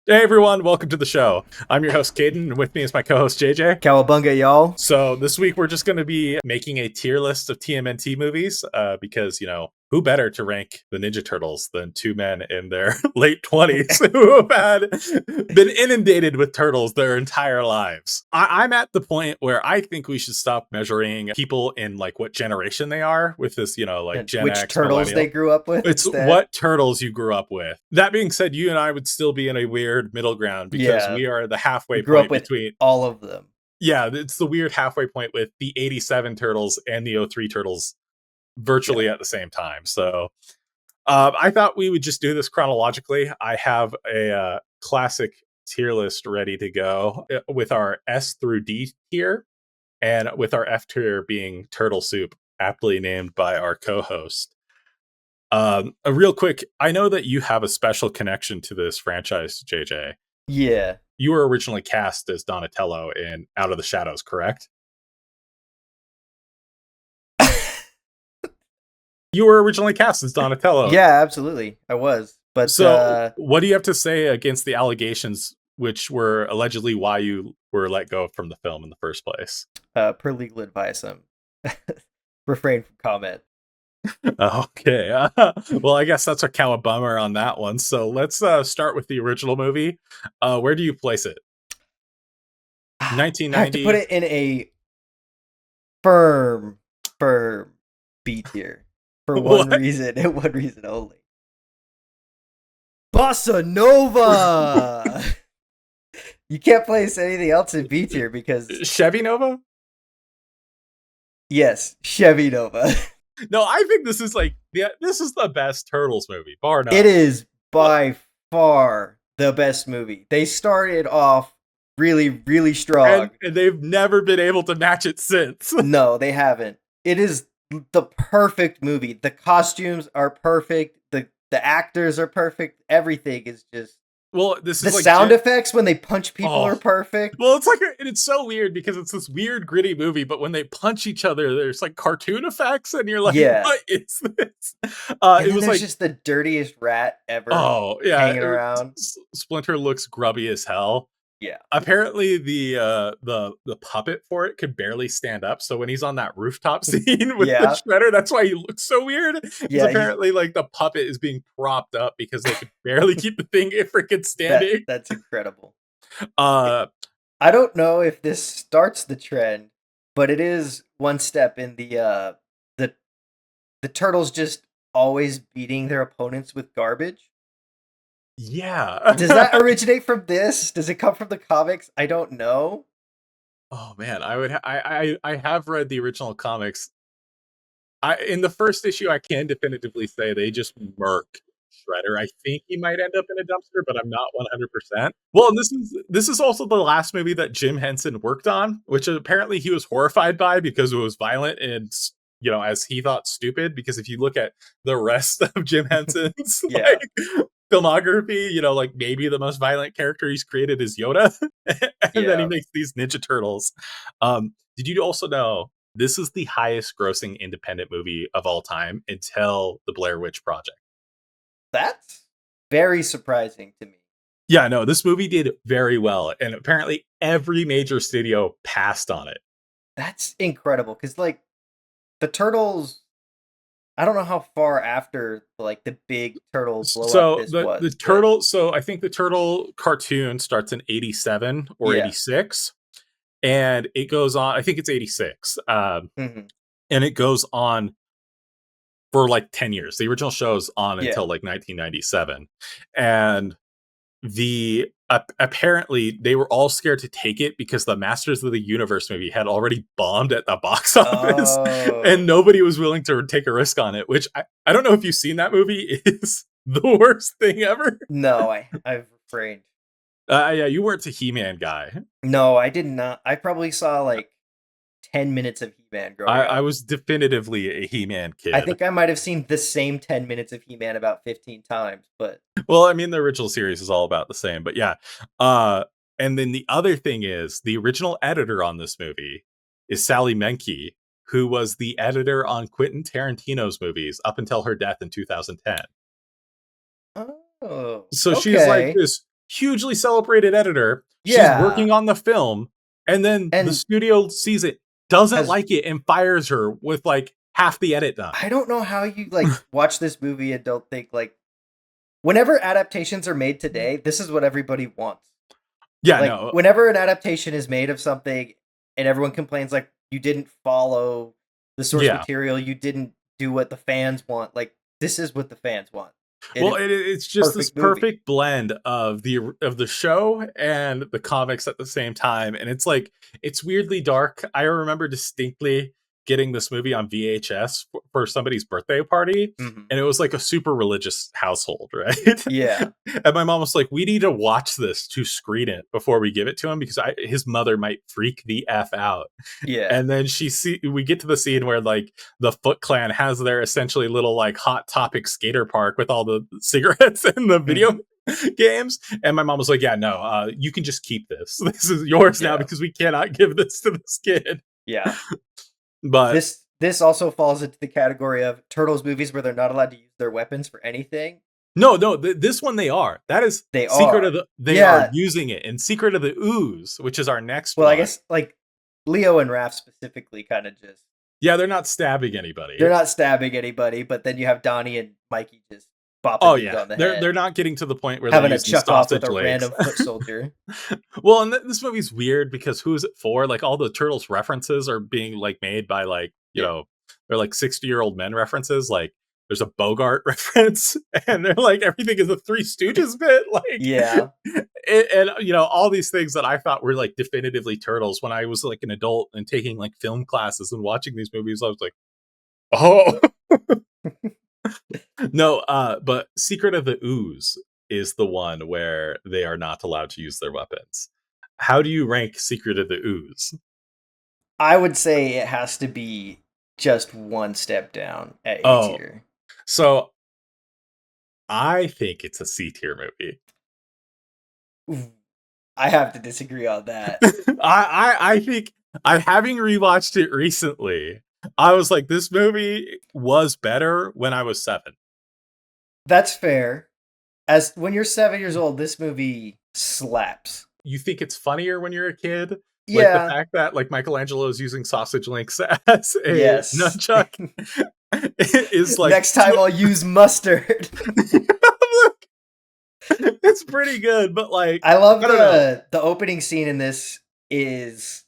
Hey everyone, welcome to the show. I'm your host Caden, and with me is my co-host JJ. Cowabunga, y'all. So this week we're just going to be making a tier list of TMNT movies because, who better to rank the Ninja Turtles than two men in their late 20s who have been inundated with turtles their entire lives. I'm at the point where I think we should stop measuring people in like what generation they are with this, like And Gen which X, turtles millennial. they grew up with It's instead. what turtles you grew up with. That being said, you and I would still be in a weird middle ground because Yeah, we are the we halfway grew up point with between, all of them. yeah, it's the weird halfway point with the 87 turtles and the '03 turtles Yeah. virtually at the same time. So I thought we would just do this chronologically. I have a classic tier list ready to go with our S through D tier, and with our F tier being Turtle Soup, aptly named by our co-host. A real quick, I know that you have a special connection to this franchise, JJ. Yeah. You were originally cast as Donatello in Out of the Shadows, correct? You were originally cast as Donatello. Yeah, absolutely. I was. But So, what do you have to say against the allegations, which were allegedly why you were let go from the film in the first place? per legal advice, I'm refrain from comment. Okay. Well, I guess that's a kind of bummer on that one. So let's start with the original movie. Where do you place it? I have to put 1990. it in a firm, firm B tier for one What? reason and one reason only. Bossa Nova. You can't place anything else in B tier because Chevy Nova? yes, Chevy Nova. No, I think this is like, yeah, this is the best Turtles movie, bar none. It is What? by far the best movie. They started off really, really strong. And they've never been able to match it since. No, they haven't. It is the perfect movie. The costumes are perfect. The actors are perfect. Everything is just Well, this the is like, sound effects when they punch people oh, are perfect. well, it's like, and it's so weird because it's this weird, gritty movie, but when they punch each other, there's like cartoon effects, and you're like, Yeah. what is this? And It then was there's like, just the dirtiest rat ever oh, yeah, hanging around. Splinter looks grubby as hell. Yeah. Apparently the puppet for it could barely stand up, so when he's on that rooftop scene with the Yeah. shredder, that's why he looks so weird, because Yeah, he's apparently like the puppet is being propped up because they could barely keep the thing freaking standing. that's incredible. uh I don't know if this starts the trend, but it is one step in the the turtles just always beating their opponents with garbage. Does yeah. that originate from this? Does it come from the comics? I don't know. Oh man, I would I have read the original comics. I In the first issue, I can definitively say they just murk Shredder. I think he might end up in a dumpster, but I'm not 100%. Well, and this is also the last movie that Jim Henson worked on, which apparently he was horrified by because it was violent and, as he thought, stupid. Because if you look at the rest of Jim Henson's Yeah, like filmography, like maybe the most violent character he's created is Yoda, and then he yeah. makes these Ninja Turtles. Did you also know this is the highest grossing independent movie of all time until the Blair Witch Project? That's very surprising to me. Yeah, no, this movie did very well, and apparently every major studio passed on it. That's incredible because like the turtles. I don't know how far after like the big turtle blow up So this the was, but turtle, so I think the turtle cartoon starts in 87 or yeah. 86, and it goes on, I think it's 86. Hmm. And it goes on for like 10 years. The original show's on Yeah. until like 1997. And apparently they were all scared to take it because the Masters of the Universe movie had already bombed at the box office, and Oh. nobody was willing to take a risk on it, which I don't know if you've seen that movie. Is the worst thing ever. No, I've refrained. Yeah, you weren't a He-Man guy. No, I did not. I probably saw like 10 minutes of He-Man growing I up. was definitively a He-Man I kid. think I might have seen the same 10 minutes of He-Man about 15 times, but Well, I mean, the original series is all about the same, but yeah. Uh, and then the other thing is the original editor on this movie is Sally Menke, who was the editor on Quentin Tarantino's movies up until her death in 2010. oh, So she's like okay. this hugely celebrated editor. She's Yeah. working on the film, and then the And studio sees it, doesn't has like it, and fires her with like half the edit done. I don't know how you like watch this movie and don't think like whenever adaptations are made today, this is what everybody wants. Yeah, Like no. whenever an adaptation is made of something and everyone complains like you didn't follow the source Yeah. material, you didn't do what the fans want. Like this is what the fans want. Well, It it's just this perfect movie. perfect blend of the show and the comics at the same time, and it's like it's weirdly dark. I remember distinctly getting this movie on VHS for somebody's birthday party, Mhm. and it was like a super religious household, right? Yeah. And my mom was like, "We need to watch this to screen it before we give it to him because his mother might freak the f out." Yeah. And then we get to the scene where like the Foot Clan has their essentially little like hot topic skater park with all the cigarettes and the video Mhm. games. And my mom was like, "Yeah, no, you can just keep this. This is yours now Yeah. because we cannot give this to this kid." Yeah. But This also falls into the category of Turtles movies where they're not allowed to use their weapons for anything. no, this one they are. That is They Secret are. of the. They are Yeah. using it in Secret of the Ooze, which is our next Well, I one. guess like Leo and Raph specifically kind of just Yeah, they're not stabbing they're anybody. not stabbing anybody, but then you have Donnie and Mikey just bopping Oh dudes yeah, on the they're head, not getting to the point where they're having a using chuck off with sausage a legs. random foot soldier. Well, and this movie's weird because who is it for? Like all the Turtles references are being like made by like Yeah. they're like 60-year-old men references. Like there's a Bogart reference, and they're like everything is a Three Stooges bit. Like, Yeah. and all these things that I thought were like definitively Turtles when I was like an adult and taking like film classes and watching these movies. I was like, oh no, but Secret of the Ooze is the one where they are not allowed to use their weapons. How do you rank Secret of the Ooze? I would say it has to be just one step down at A Oh, tier. so I think it's a C tier movie. Ooh, I have to disagree on that. I think I having rewatched it recently, I was like, this movie was better when I was 7. That's fair. As when you're 7 years old, this movie slaps. You think it's funnier when you're a kid? Like the Yeah. fact that like Michelangelo is using sausage links as a Yes. nunchuck is like Next time I'll use mustard. it's pretty good, but like I love I don't know. the opening scene in this is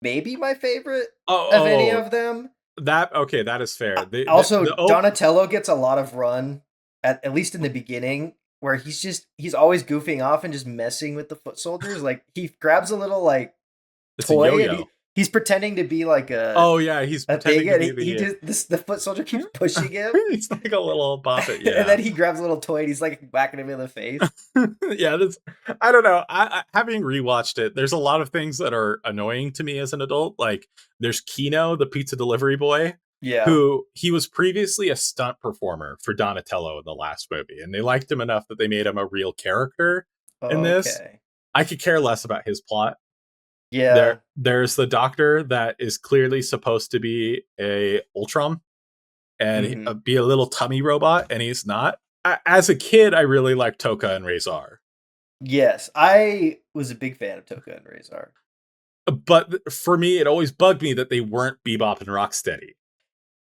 maybe my favorite of any Oh, of them. that okay, that is fair. Also, The Donatello gets a lot of run at least in the beginning, where he's always goofing off and just messing with the foot soldiers. Like he grabs a little like it's a toy and yo-yo. he's pretending to be like Oh yeah, he's a thing, pretending to and be he the just the foot soldier keeps pushing him, he's like a little boppet, and yeah. then he grabs a little toy and he's like whacking him in the face. Yeah, that's I don't know. I having rewatched it, there's a lot of things that are annoying to me as an adult. Like there's Kino, the pizza delivery boy, Yeah. who he was previously a stunt performer for Donatello in the last movie, and they liked him enough that they made him a real character in this. Okay. I could care less about his plot. Yeah. There's the doctor that is clearly supposed to be a Ultron and Hmm. be a little tummy robot, and he's not. As a kid, I really liked Toka and Razor. Yes, I was a big fan of Toka and Razor. But for me, it always bugged me that they weren't Bebop and Rocksteady.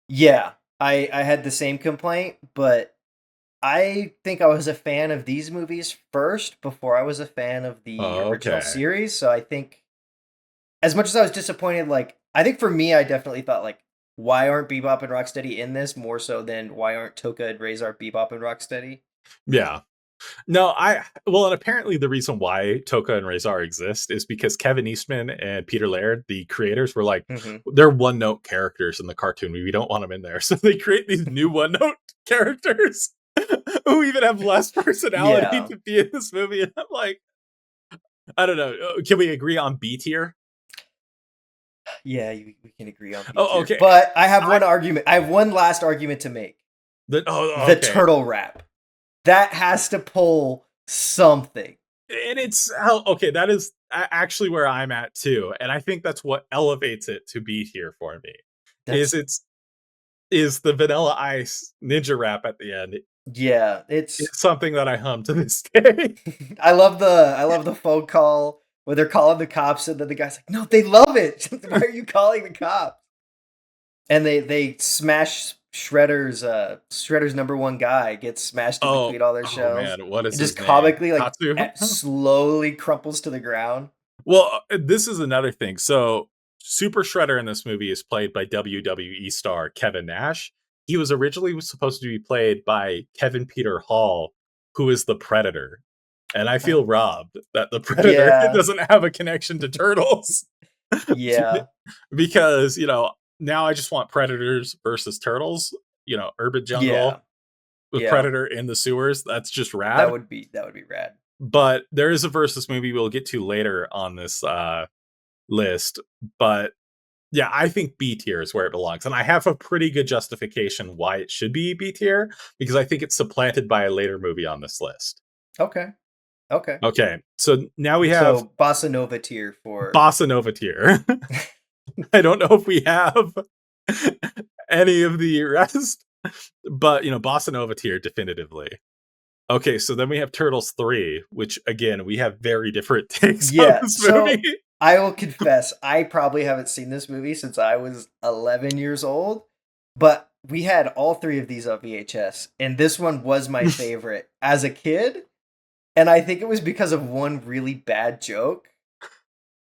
Yeah, I had the same complaint, but I think I was a fan of these movies first before I was a fan of the original Okay. series. So I think, as much as I was disappointed, like I think for me, I definitely thought like, why aren't Bebop and Rocksteady in this more so than why aren't Toka and Razor Bebop and Rocksteady? Yeah. No, well, and apparently the reason why Toka and Razor exist is because Kevin Eastman and Peter Laird, the creators, were like, Hmm. they're one note characters in the cartoon. We don't want them in there. So they create these new one note characters who even have less personality Yeah, to be in this movie. And I'm like, I don't know. Can we agree on B tier? yeah, we can agree on B Oh, tier. okay. But I have I one argument. I have one last argument to make. The okay. turtle rap. That has to pull something. And it's how okay, that is actually where I'm at too. And I think that's what elevates it to B tier for me. Is That's it's is the Vanilla Ice ninja rap at the end. Yeah, it's It's something that I hum to this day. I love the phone call where they're calling the cops and then the guy's like, "No, they love it. Why are you calling the cops?" And they smash Shredder's number one guy gets smashed in Oh, between all their oh shells man, what is and his just name? comically like Katsu? slowly crumples to the ground. Well, this is another thing. So, Super Shredder in this movie is played by WWE star Kevin Nash. He was originally supposed to be played by Kevin Peter Hall, who is the Predator. And I feel Oh. robbed that the Predator Yeah. doesn't have a connection to Turtles. Yeah. Because, now I just want Predators versus Turtles, urban jungle Yeah. with Yeah. Predator in the sewers. That's just That rad. would be rad. But there is a versus movie we'll get to later on this list. But yeah, I think B tier is where it belongs. And I have a pretty good justification why it should be B tier because I think it's supplanted by a later movie on this list. Okay. Okay. Okay, so now we have So Bossa Nova tier for Bossa Nova tier. I don't know if we have any of the rest, but Bossa Nova tier definitively. Okay, so then we have Turtles 3, which again, we have very different takes on Yeah. this movie. So I will confess, I probably haven't seen this movie since I was 11 years old, but we had all three of these on VHS, and this one was my favorite as a kid. And I think it was because of one really bad joke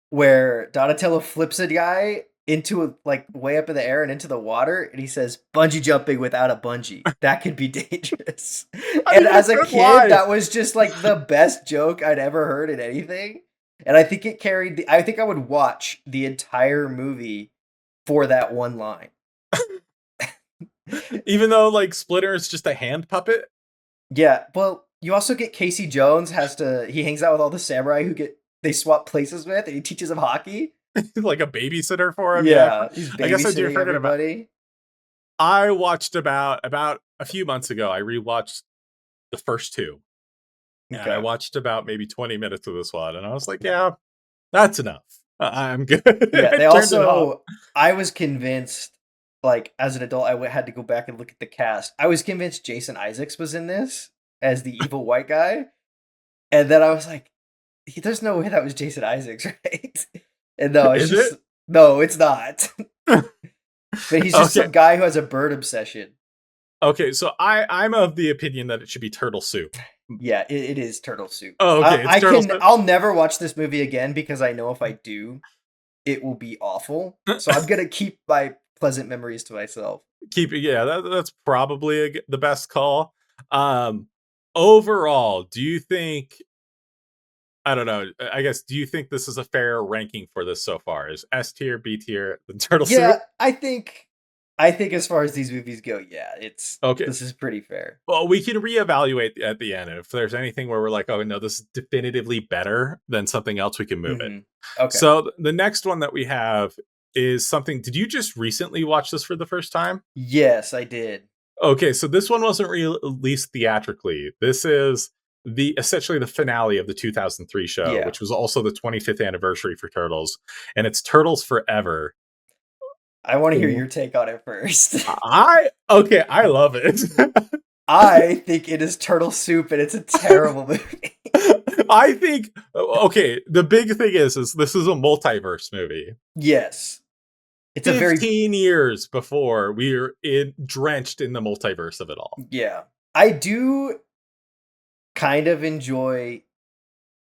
where Donatello flips a guy into like way up in the air and into the water, and he says, "Bungee jumping without a bungee, that could be dangerous." Not And even a as a good kid, line. that was just like the best joke I'd ever heard in anything. And I think it carried the I think I would watch the entire movie for that one line. Even though like Splitter is just a hand puppet, Yeah, well, you also get Casey Jones he hangs out with all the samurai who get they swap places with, and he teaches them hockey. like a babysitter for him. Yeah, Yeah, he's I guess I do babysitting forget about. everybody. I watched about a few months ago. I rewatched the first two, and I Okay. watched about maybe 20 minutes of this one, and I was like, yeah, that's enough. I'm good. Yeah, I they turned it off. also I was convinced like as an adult had to go back and look at the cast. I was convinced Jason Isaacs was in this as the evil white guy. And then I was like, there's no way that was Jason Isaacs, right? And no, it's Is it? just no, it's not. But he's just Okay. some guy who has a bird obsession. Okay, so I'm of the opinion that it should be turtle soup. Yeah, it is Turtle Soup. Oh, okay, it's turtle soup. I'll never watch this movie again because I know if I do, it will be awful. So I'm gonna keep my pleasant memories to myself. Keep it. Yeah, that's probably the best call. Um, Overall, do you think? I don't know. I guess. Do you think this is a fair ranking for this so far? Is S tier, B tier, the turtle soup? Yeah, I think as far as these movies go, yeah, it's Okay. this is pretty fair. Well, we can reevaluate at the end if there's anything where we're like, oh no, this is definitively better than something else. We can move it. Hmm. Okay. So the next one that we have is something. Did you just recently watch this for the first time? Yes, I did. Okay, so this one wasn't released theatrically. This is essentially the finale of the 2003 show, Yeah. which was also the 25th anniversary for Turtles, and it's Turtles Forever. I want to hear Ooh. your take on it first. I love it. I think it is Turtle Soup and it's a terrible movie. I think okay, the big thing is this is a multiverse movie. Yes. It's a very 15 years before we're drenched in the multiverse of it all. yeah. I do kind of enjoy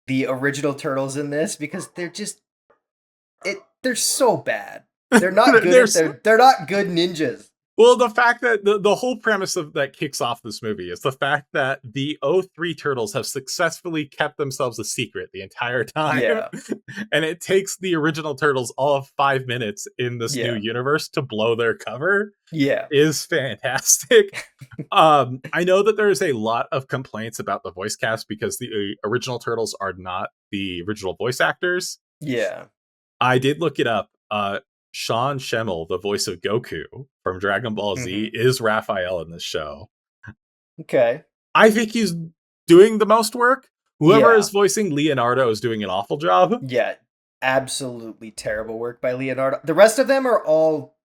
the original Turtles in this because they're so bad. They're not good at There's they're not good ninjas. Well, the fact that the whole premise of that kicks off this movie is the fact that the '03 Turtles have successfully kept themselves a secret the entire time. Yeah. And it takes the original Turtles all of 5 minutes in this new Yeah. universe to blow their cover Yeah. is fantastic. I know that there's a lot of complaints about the voice cast because the original Turtles are not the original voice actors. Yeah. I did look it up. Sean Schemmel, the voice of Goku from Dragon Ball Z, Mhm. is Raphael in this show. Okay. I think he's doing the most work. Whoever is Yeah. voicing Leonardo is doing an awful job. Yeah. Absolutely terrible work by Leonardo. The rest of them are all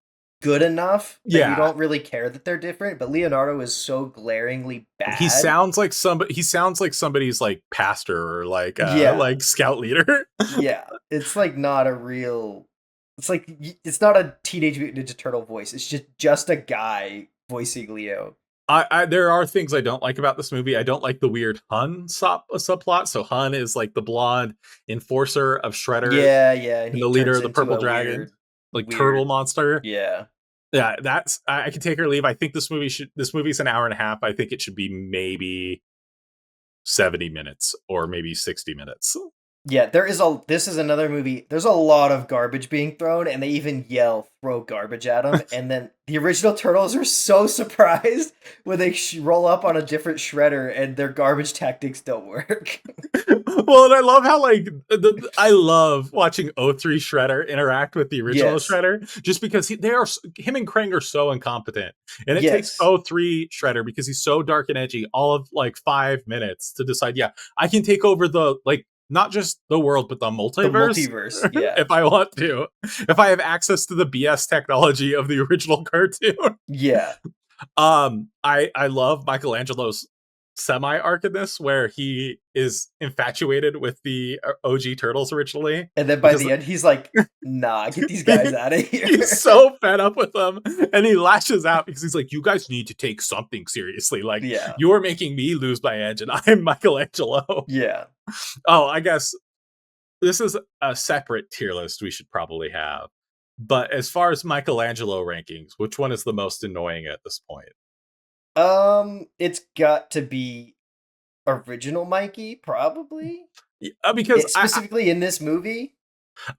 good enough that you Yeah, don't really care that they're different, but Leonardo is so glaringly he bad. sounds like somebody. He sounds like somebody's like pastor or Yeah. like scout leader. Yeah. It's like not a real it's like it's not a Teenage Mutant Ninja Turtle voice. It's just a guy voicing Leo. I there are things I don't like about this movie. I don't like the weird subplot. So Hun is like the blonde enforcer of Shredder Yeah, yeah, and and he the leader turns of the into Purple a Dragon, like turtle weird monster. yeah. Yeah, that's I can take or leave. I think this movie's an hour and a half. I think it should be maybe 70 minutes or maybe 60 minutes. Yeah, this is another movie. There's a lot of garbage being thrown, and they even yell "throw garbage at them." And then the original Turtles are so surprised when they roll up on a different shredder, and their garbage tactics don't work. Well, and I love how I love watching O3 Shredder interact with the original Yes, Shredder, just because him and Krang are so incompetent, and it takes yes, O3 Shredder because he's so dark and edgy, all of like 5 minutes to decide. Yeah, I can take over the like not just the world but the the multiverse multiverse. Yeah, if I want to, if I have access to the BS technology of the original cartoon. yeah. I love Michelangelo's semi arc in this, where he is infatuated with the OG turtles originally And then by because the end, he's like, "Nah, get these guys out of he's here." so fed up with them, and he lashes out because he's like, "You guys need to take something seriously. Like Yeah, you're making me lose my edge, and I'm Michelangelo." yeah. Oh, I guess this is a separate tier list we should probably have. But as far as Michelangelo rankings, which one is the most annoying at this point? It's got to be original Mikey, probably. Because It specifically in this movie.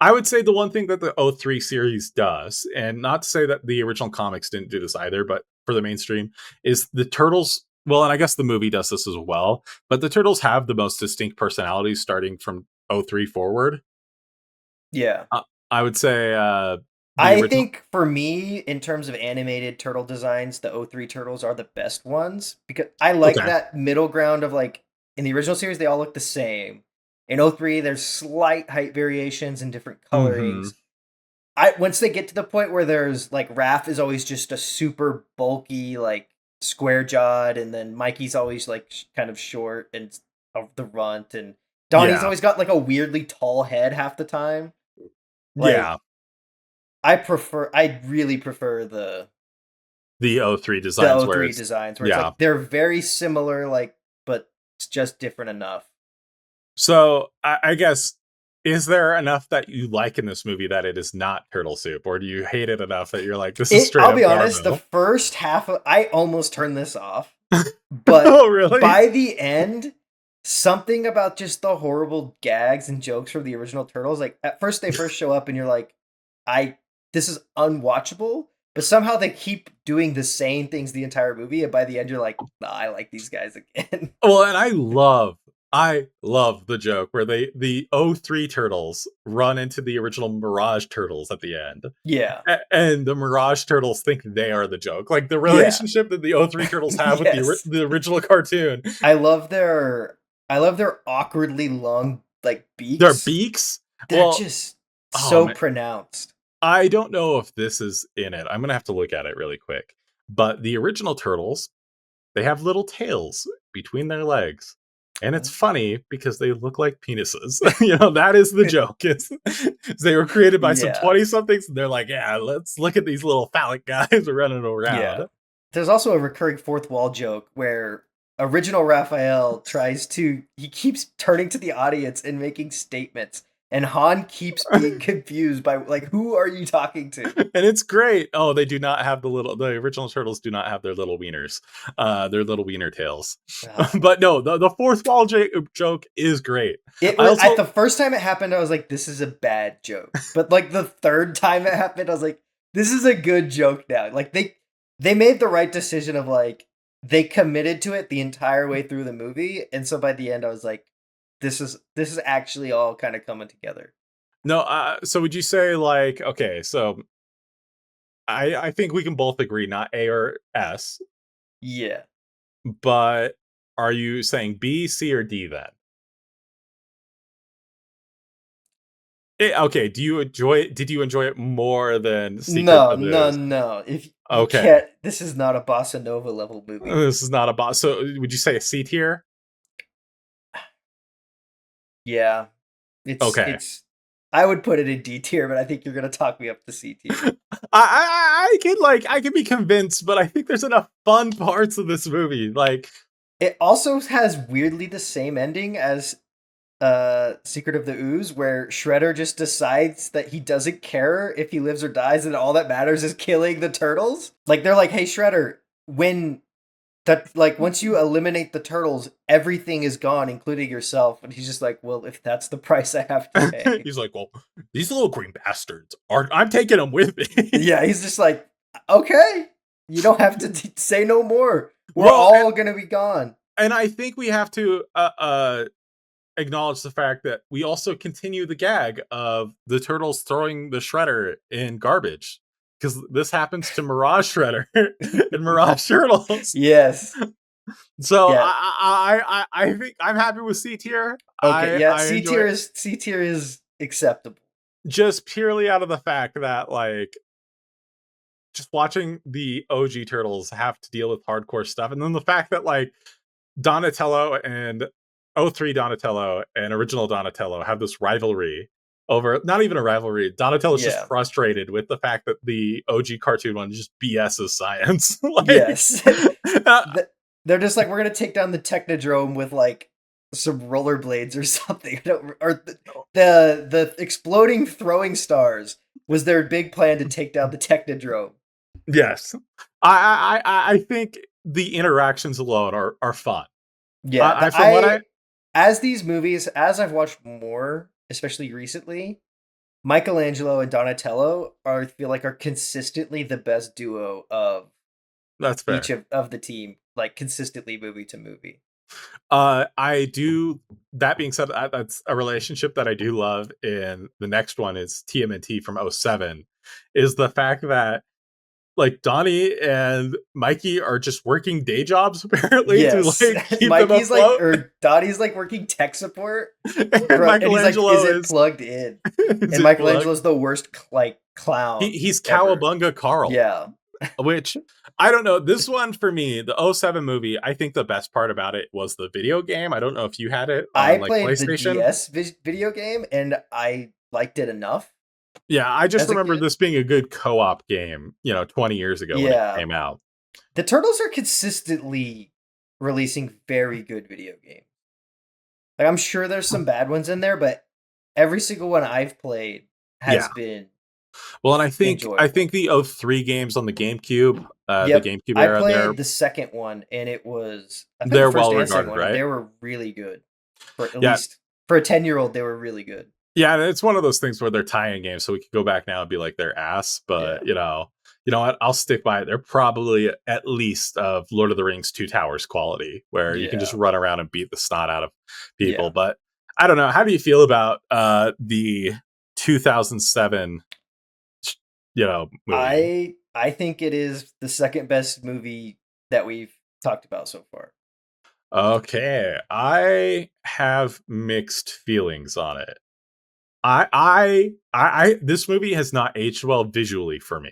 I would say the one thing that the O3 series does, and not to say that the original comics didn't do this either, but for the mainstream, is the turtles. Well, and I guess the movie does this as well, but the turtles have the most distinct personalities starting from O3 forward. Yeah. Uh, I would say the I original. think for me, in terms of animated turtle designs, the O3 turtles are the best ones because I like Okay. that middle ground of like in the original series they all look the same. In O3 there's slight height variations and different Hmm. colorings. I once they get to the point where there's like Raph is always just a super bulky like square jawed, and then Mikey's always like kind of short and of the runt, and Donnie's Yeah. always got like a weirdly tall head half the time. Yeah. Like I really prefer The O3 the designs where O3 it's. designs where it's Yeah. like they're very similar, like but it's just different enough. So I guess, is there enough that you like in this movie that it is not turtle soup, or do you hate it enough that you're like, this is It straight I'll up be honest, the Garbo? first half of I almost turned this off, but Oh, really? by the end, something about just the horrible gags and jokes from the original Turtles, like at first they first show up and you're like, I this is unwatchable, but somehow they keep doing the same things the entire movie, and by the end you're like, nah, I like these guys again. Well, and I love the joke where the O3 turtles run into the original Mirage turtles at the end. Yeah. And the Mirage turtles think they are the joke. Like the Yeah. relationship that the O3 turtles have with Yes. the original cartoon. I love their awkwardly long like Their beaks. beaks. They're Well, just oh so man, pronounced. I don't know if this is in it. I'm gonna have to look at it really quick. But the original turtles, they have little tails between their legs. And it's funny because they look like penises. That is the joke. They were created by some Yeah. 20 somethings. And they're like, yeah, let's look at these little phallic guys running Yeah. around. There's also a recurring fourth wall joke where original Raphael tries to he keeps turning to the audience and making statements, and Han keeps being confused by like, who are you talking to? And it's great. Oh, they do not have the original turtles do not have their little wieners, their little wiener tails. Uh, But no, the fourth wall joke is great. it I was at also. the first time it happened, I was like, this is a bad joke. But like the third time it happened, I was like, this is a good joke now. Like they made the right decision of like they committed to it the entire way through the movie, and so by the end, I was like, this is actually all kind of coming together. No, so would you say, like, okay, so I think we can both agree not A or S, Yeah. but are you saying B, C, or D then? Okay, do you enjoy it? Did you enjoy it more than Secret No, of the no, Ooze? no. If you Okay, can't, this is not a bossa nova level movie. this is not a boss. So, would you say a C tier? Yeah, Okay, it's. I would put it in D tier, but I think you're gonna talk me up to C tier. I can be convinced, but I think there's enough fun parts of this movie. Like, It also has weirdly the same ending as Secret of the Ooze, where Shredder just decides that he doesn't care if he lives or dies, and all that matters is killing the turtles. Like they're like, "Hey Shredder, when that like once you eliminate the turtles, everything is gone, including yourself." And he's just like, "Well, if that's the price I have to pay." he's like, well, these little green bastards are. I'm taking them with me. Yeah, he's just like, "Okay, you don't have to say no more. We're Well, all gonna be gone." and I think we have to acknowledge the fact that we also continue the gag of the turtles throwing the shredder in garbage because this happens to Mirage Shredder and Mirage Turtles. Yes. So Yeah. I think I'm happy with C tier. Okay. Yeah. I enjoy it C tier is acceptable. just purely out of the fact that like just watching the OG turtles have to deal with hardcore stuff, and then the fact that like Donatello and '03 Donatello and original Donatello have this rivalry over not even a rivalry. Donatello's just Yeah. frustrated with the fact that the OG cartoon one just BS's science. Like, Yes. uh, They're just like, we're gonna take down the Technodrome with like some rollerblades or something. Or the exploding throwing stars was their big plan to take down the Technodrome. yes, I think the interactions alone are fun. Yeah, From what I as these movies, as I've watched more, especially recently, Michelangelo and Donatello are I feel like are consistently the best duo of that's each fair. of the team, like consistently movie to movie. I do. That being said, that's a relationship that I do love. In the next one is TMNT from '07. Is the fact that like Donnie and Mikey are just working day jobs apparently to Yes. like keep them Mikey's like afloat, or Dottie's like working tech support and and he's like, is Michelangelo it plugged in? is And it plugged? Michelangelo's the worst like clown He's ever. Cowabunga Carl, Yeah. which I don't know. This one for me, the '07 movie, I think the best part about it was the video game. I don't know if you had it I on like played the PlayStation. DS video game and I liked it enough Yeah, I just as a remember kid. this being a good co-op game, 20 years ago when it Yeah. came out. The Turtles are consistently releasing very good video games. Like I'm sure there's some bad ones in there, but every single one I've played has Yeah. been Well, and I enjoyable. think the '03 games on the Yep. GameCube I era, played the second one and I played the they're first well and second regarded, one and right? they were really good. For at Yeah. least for a 10-year-old, they were really good. Yeah, and it's one of those things where they're tie-in games, so we could go back now and be like they're ass, Yeah. but you know what? I'll stick by it. They're probably at least of Lord of the Rings Two Towers quality, where you can just Yeah. run around and beat the snot out of people. Yeah. But I don't know. How do you feel about the 2007 movie? I think it is the second best movie that we've talked about so far. Okay, I have mixed feelings on it. This movie has not aged well visually for me.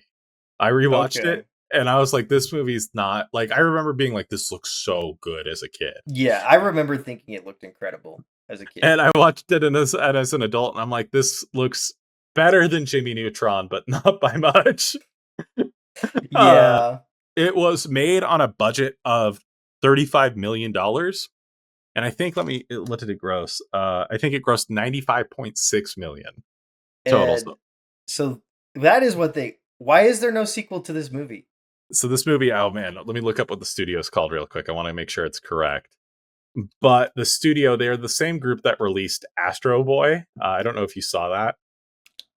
I rewatched Okay. it and I was like, this movie's not like I remember being like, this looks so good as a kid. Yeah, I remember thinking it looked incredible as a kid. And I watched it as an adult and I'm like, this looks better than Jimmy Neutron, but not by much. Uh Yeah. it was made on a budget of $35 million. And I think what did it gross? I think it grossed 95.6 million total. And so that is what they why is there no sequel to this movie? So this movie, oh man, let me look up what the studio's called real quick. I want to make sure it's correct. But the studio, they're the same group that released Astro Boy. I don't know if you saw that.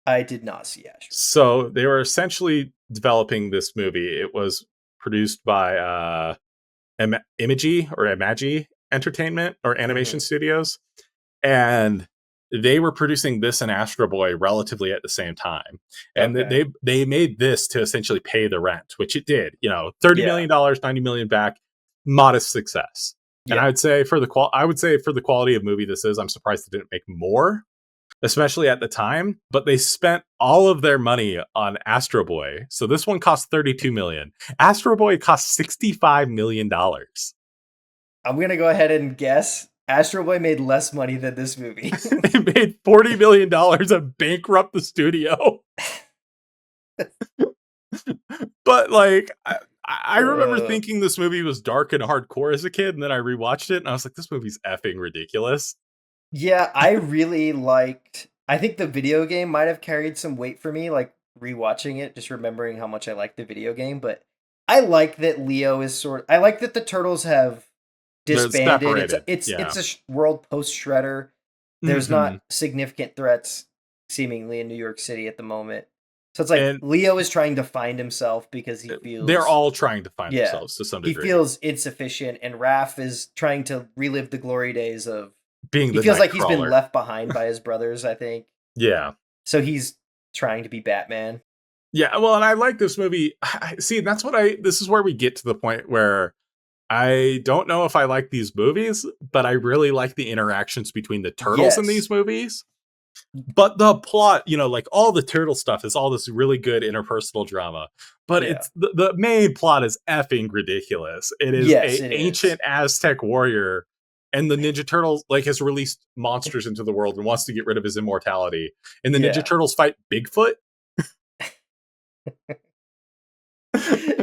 I did not see Astro. So they were essentially developing this movie. It was produced by Imagi Entertainment or Animation Mm-hmm. Studios, and they were producing this and Astro Boy relatively at the same time, and Okay. they made this to essentially pay the rent, which it did. $30 Yeah. million, 90 million back, modest success. And Yeah. I would say for the quality of movie this is, I'm surprised it didn't make more. especially at the time, but they spent all of their money on Astro Boy. So this one cost 32 million. Astro Boy cost 65 million dollars. I'm gonna go ahead and guess Astro Boy made less money than this movie. It made 40 million dollars and bankrupt the studio. But like I remember thinking this movie was dark and hardcore as a kid, and then I rewatched it and I was like, this movie's effing ridiculous. Yeah, I really liked. I think the video game might have carried some weight for me, like rewatching it, just remembering how much I liked the video game. But I like that Leo is I like that the turtles have They're disbanded. separated. It's a world post Shredder. There's not significant threats seemingly in New York City at the moment. So it's like And Leo is trying to find himself because he feels they're all trying to find themselves to some he degree. feels insufficient, and Raph is trying to relive the glory days of being he the feels like he's been Nightcrawler. left behind by his brothers, I think. Yeah. So he's trying to be Batman. Yeah, well, and I like this movie. See, that's what this is where we get to the point where I don't know if I like these movies, but I really like the interactions between the turtles in these movies. But the plot, like all the turtle stuff is all this really good interpersonal drama. But it's the main plot is effing ridiculous. It is ancient Aztec warrior, and the Ninja Turtles has released monsters into the world and wants to get rid of his immortality. And the Ninja Turtles fight Bigfoot.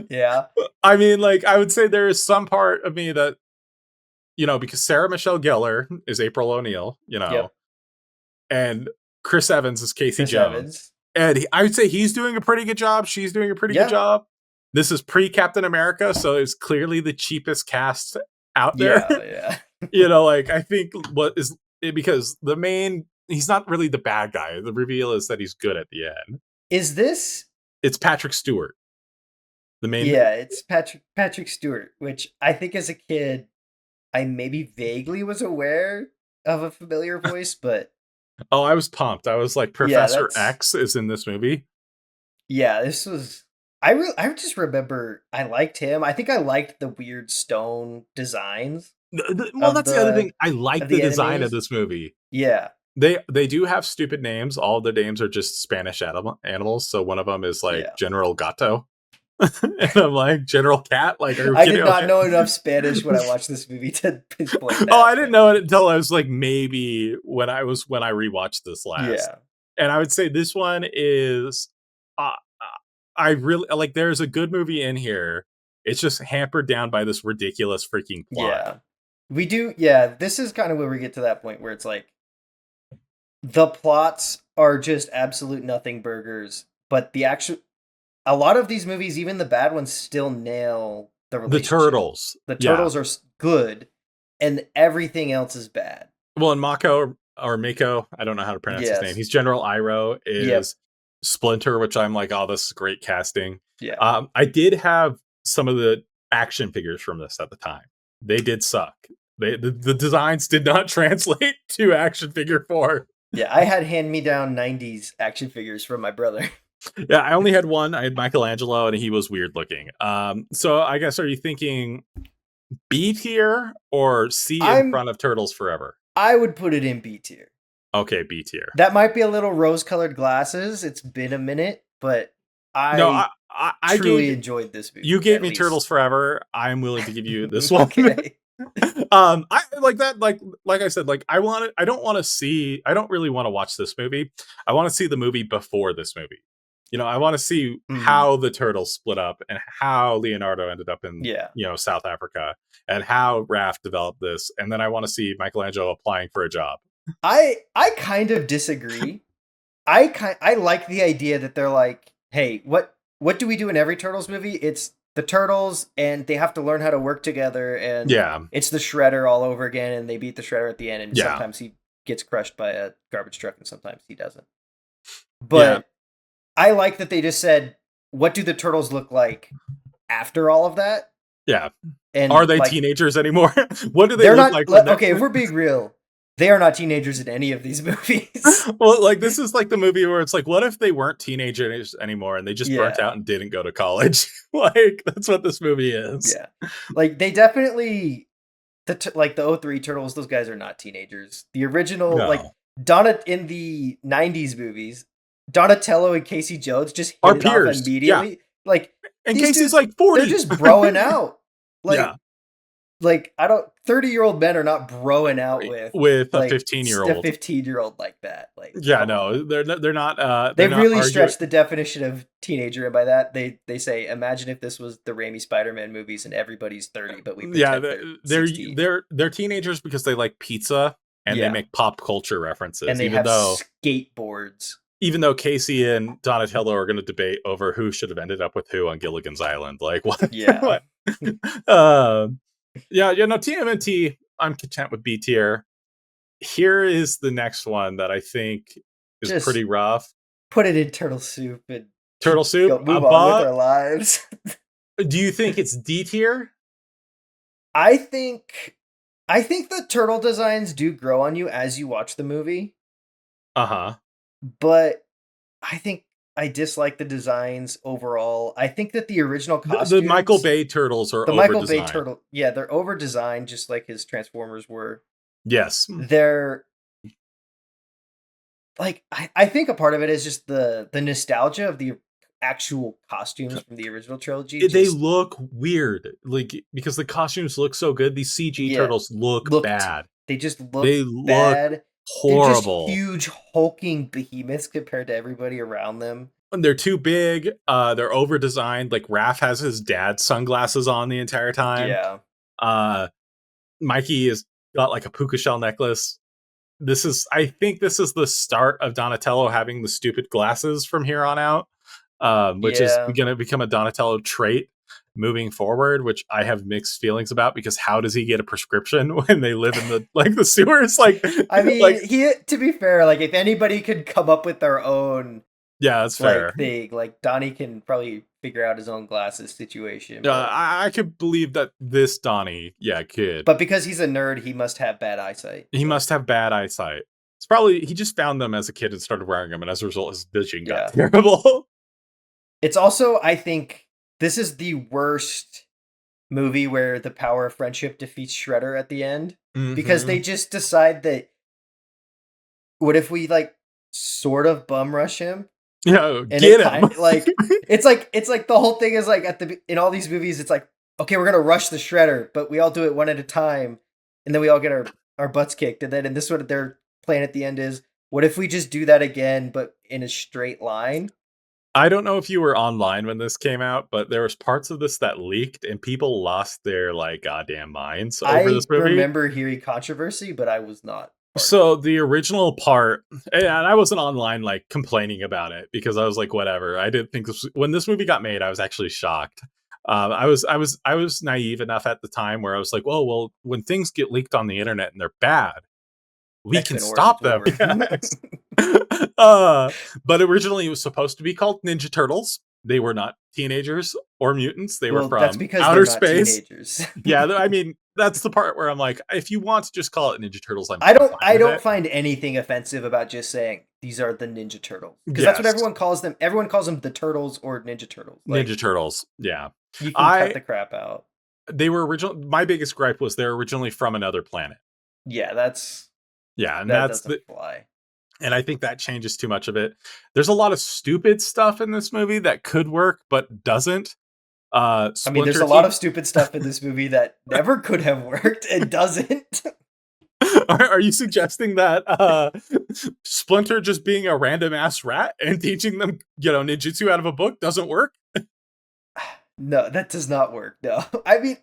Yeah. I mean, I would say there is some part of me that, because Sarah Michelle Gellar is April O'Neil, and Chris Evans is Casey Jones. And I would say he's doing a pretty good job. She's doing a pretty good job. This is pre-Captain America, so it's clearly the cheapest cast out there. Yeah. I think because he's not really the bad guy. The reveal is that he's good at the end. It's Patrick Stewart. The main. Yeah, it's Patrick Stewart, which I think as a kid, I maybe vaguely was aware of a familiar voice, but oh, I was pumped. I was like, Professor X is in this movie. Yeah, this was. I just remember I liked him. I think I liked the weird stone designs. Well, that's the other thing. I like the design of this movie. Yeah. They do have stupid names. All the names are just Spanish animals. So one of them is General Gato. And I'm like, General Cat? I did not know enough Spanish when I watched this movie to pinpoint that. Oh, I didn't know it until I was maybe when I rewatched this last. Yeah. And I would say this one is I really there's a good movie in here. It's just hampered down by this ridiculous freaking plot. Yeah. We do, this is kind of where we get to that point where it's the plots are just absolute nothing burgers, but a lot of these movies, even the bad ones, still nail the relationship. The turtles. The turtles are good, and everything else is bad. Well, and Mako, or Mako, I don't know how to pronounce his name. He's General Iroh, is Splinter, which I'm like, oh, this is great casting. Yeah. I did have some of the action figures from this at the time. They did suck. The designs did not translate to action figure 4. Yeah, I had hand-me-down 90s action figures from my brother. Yeah, I only had one. I had Michelangelo, and he was weird looking. So I guess, are you thinking B tier or C in front of Turtles Forever? I would put it in B tier. Okay, B tier. That might be a little rose-colored glasses. It's been a minute, but I truly enjoyed this movie. You gave me Turtles Forever. I'm willing to give you this one. Okay. I like that. Like I said, I don't really want to watch this movie. I want to see the movie before this movie. I want to see how the turtles split up and how Leonardo ended up in South Africa and how Raph developed this, and then I want to see Michelangelo applying for a job. I kind of disagree. I like the idea that they're like, hey, what do we do in every Turtles movie? It's the turtles, and they have to learn how to work together, and it's the Shredder all over again, and they beat the Shredder at the end, and sometimes he gets crushed by a garbage truck, and sometimes he doesn't. But I like that they just said, what do the turtles look like after all of that? Yeah. And are they teenagers anymore? What do they look like? Okay, if we're being real, they are not teenagers in any of these movies. Well, this is the movie where it's what if they weren't teenagers anymore and they just burnt out and didn't go to college? That's what this movie is. Yeah. They definitely, the 03 Turtles, those guys are not teenagers. The original, In the '90s movies, Donatello and Casey Jones just hit Our it off peers, yeah. immediately. Like And these Casey's dudes, like they're 40. just broing out. Yeah, Like I don't 30-year-old men are not broing out with with a like 15-year-old. a 15-year-old like that. Like Yeah, come on. no, they're They've not really arguing. stretched the definition of teenager, and by that they say, imagine if this was the Raimi Spider-Man movies and everybody's 30, but we Yeah, pretend they're 16. they're teenagers because they like pizza and they Yeah, make pop culture and references. they have skateboards. Even though Casey and Donatello are going to debate over who should have ended up with who on Gilligan's Island, like what? Yeah, What? uh, yeah, TMNT. I'm content with B tier. Here is the next one that I think is just pretty rough. put it in turtle soup and Turtle Soup go move on with above. our lives. Do you think it's D tier? I think I think the turtle designs do grow on you as you watch the movie, Uh huh. but I think I dislike the designs overall. I think that the original The Michael costumes, Bay turtles are the over Michael Bay designed. turtle, yeah, they're over designed just like his Transformers were. Yes, They're like I think a part of it is just the nostalgia of the actual costumes from the original trilogy. they Just look weird, like because the costumes look so good. These CG yeah, turtles look looked bad. they just They looked look bad. They're just horrible. huge hulking behemoths compared to everybody around them. And they're too big. They're over designed. Like Raph has his dad's sunglasses on the entire time. Yeah. Uh, Mikey has got like a puka shell necklace. I think this is the start of Donatello having the stupid glasses from here on out, which is Yeah. going to become a Donatello trait moving forward, which I have mixed feelings about because how does he get a prescription when they live in the sewers? Like, I like, mean, he to be fair, like if anybody could come up with their own yeah, that's fair. like thing, like Donnie can probably figure out his own glasses situation, I could believe that this Donnie, yeah, could. but because he's a nerd, he must have bad eyesight. He So must have bad eyesight. It's probably he just found them as a kid and started wearing them, and as a result, his vision got yeah. terrible. It's also, I think, this is the worst movie where the power of friendship defeats Shredder at the end because they Mm-hmm. just decide that what if we like sort of bum rush him, Yeah, and it get him. kind of like it's like the whole thing is like in all these movies it's like, okay, we're gonna rush the Shredder, but we all do it one at a time, and then we all get our butts kicked, and then in this one their plan at the end is, what if we just do that again but in a straight line? I don't know if you were online when this came out, but there was parts of this that leaked, and people lost their like goddamn minds over I this movie. remember hearing controversy, but I was not part of it. So the original part, and I wasn't online like complaining about it because I was like, whatever. I didn't think when this movie got made, I was actually shocked. I was naive enough at the time where I was like, oh well, when things get leaked on the internet and they're bad, we can X-Men stop Origins them. whatever. Yes. But originally it was supposed to be called Ninja Turtles. They were not teenagers or mutants. They were Well, that's from because they're outer not space. teenagers. Yeah, I mean, that's the part where I'm like, if you want to just call it Ninja Turtles, I'm fine I with don't it. find anything offensive about just saying these are the Ninja Turtles, because that's what Yes, everyone calls them. Everyone calls them the Turtles or Ninja Turtles. Like Ninja Turtles. Yeah, you can cut I the crap out. they were original. My biggest gripe was they're originally from another planet. Yeah, Yeah, and that that's doesn't the fly. and I think that changes too much of it. There's a lot of stupid stuff in this movie that could work but doesn't. I mean, there's Splinter a lot team. of stupid stuff in this movie that never could have worked and doesn't. Are you suggesting that Splinter just being a random ass rat and teaching them, ninjutsu out of a book doesn't work? No, that does not work. No, I mean,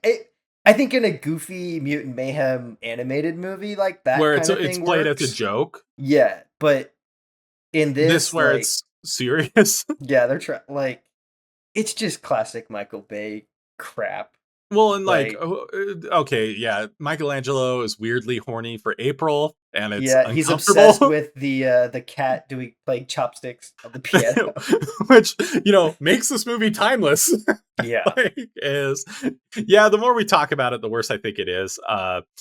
I think in a goofy Mutant Mayhem animated movie like that Where kind of it's thing played as a works. joke. Yeah, but in This this, where like, it's serious. yeah, they're trying like it's just classic Michael Bay crap. Well, and like, Like, okay, yeah, Michelangelo is weirdly horny for April, and it's yeah, he's obsessed uncomfortable. with the cat doing playing chopsticks on the piano. Which makes this movie timeless. Yeah. Like, is yeah, the more we talk about it, the worse I think it is.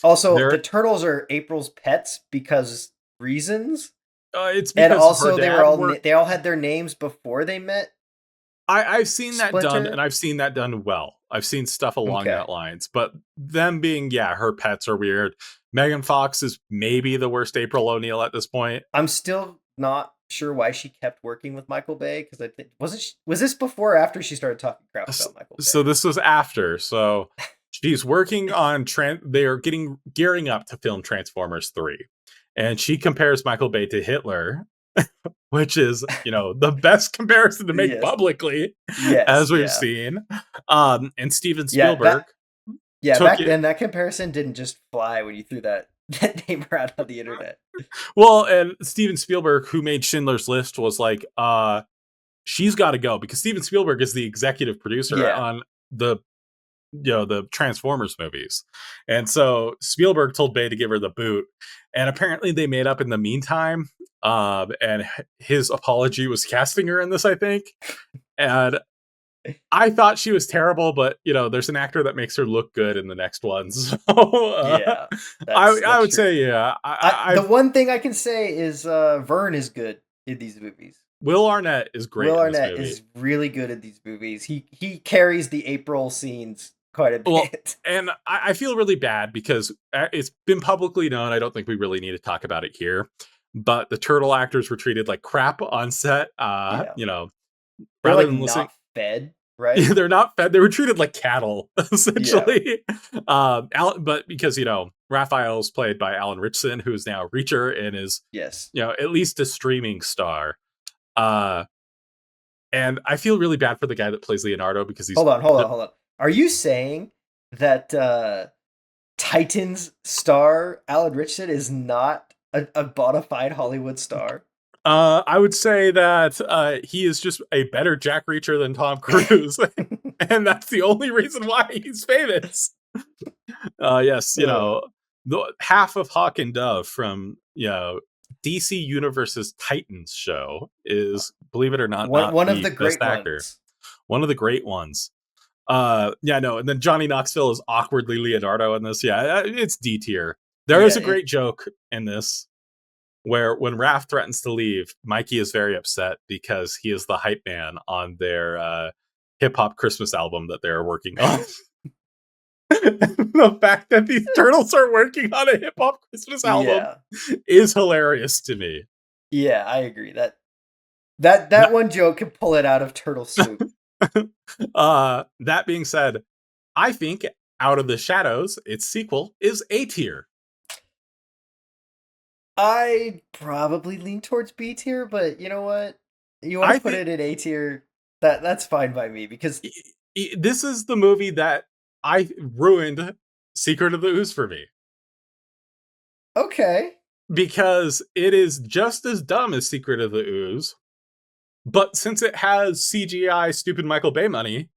Also, the There, turtles are April's pets because reasons, it's and because her also dad worked. they all had their names before they met. I've seen that done, and Splinter? I've seen that done well. I've seen stuff along Okay. that lines, but them being, yeah, her pets are weird. Megan Fox is maybe the worst April O'Neil at this point. I'm still not sure why she kept working with Michael Bay, because I think was this before or after she started talking crap about Michael So Bay? this was after. So she's working on they are gearing up to film Transformers 3. And she compares Michael Bay to Hitler, which is, the best comparison to make Yes. publicly, Yes, as we've yeah. seen. And Steven Yeah, Spielberg took back it. then that comparison didn't just fly when you threw that name around on the internet. Well, and Steven Spielberg, who made Schindler's List, was like, she's got to go, because Steven Spielberg is the executive producer Yeah. on the Transformers movies. And so Spielberg told Bay to give her the boot. And apparently they made up in the meantime. And his apology was casting her in this, I think. And I thought she was terrible, but there's an actor that makes her look good in the next one. So Yeah. I That's would true. say, yeah. The one thing I can say is Vern is good in these movies. Will Arnett is Will great in this Arnett movie. is really good in these movies. He carries the April scenes quite a Well, bit. and I feel really bad because it's been publicly known. I don't think we really need to talk about it here, but the turtle actors were treated like crap on set. Yeah. They're Rather like than listening, not fed, right? they're not fed. They were treated like cattle, Yeah. essentially. But because Raphael's played by Alan Ritchson, who's now Reacher and is Yes. at least a streaming star. And I feel really bad for the guy that plays Leonardo, because he's Hold on. Are you saying that Titans star Alan Ritchson is not a bona fide Hollywood star? I would say that he is just a better Jack Reacher than Tom Cruise, and that's the only reason why he's famous. Yes, the half of Hawk and Dove from DC Universe's Titans show is, believe it or not One of the the best great actor. ones. One of the great ones. No, and then Johnny Knoxville is awkwardly Leonardo in this. Yeah, it's D tier. There is a great joke in this where when Raph threatens to leave, Mikey is very upset because he is the hype man on their hip hop Christmas album that they're working on. The fact that these turtles are working on a hip hop Christmas album is hilarious to me. Yeah, I agree. That one joke can pull it out of turtle soup. That being said, I think Out of the Shadows, its sequel, is A tier. I probably lean towards B tier, but you know what? You want to put it in A tier? That's fine by me, because this is the movie that I ruined Secret of the Ooze for me. Okay. Because it is just as dumb as Secret of the Ooze, but since it has CGI stupid Michael Bay money,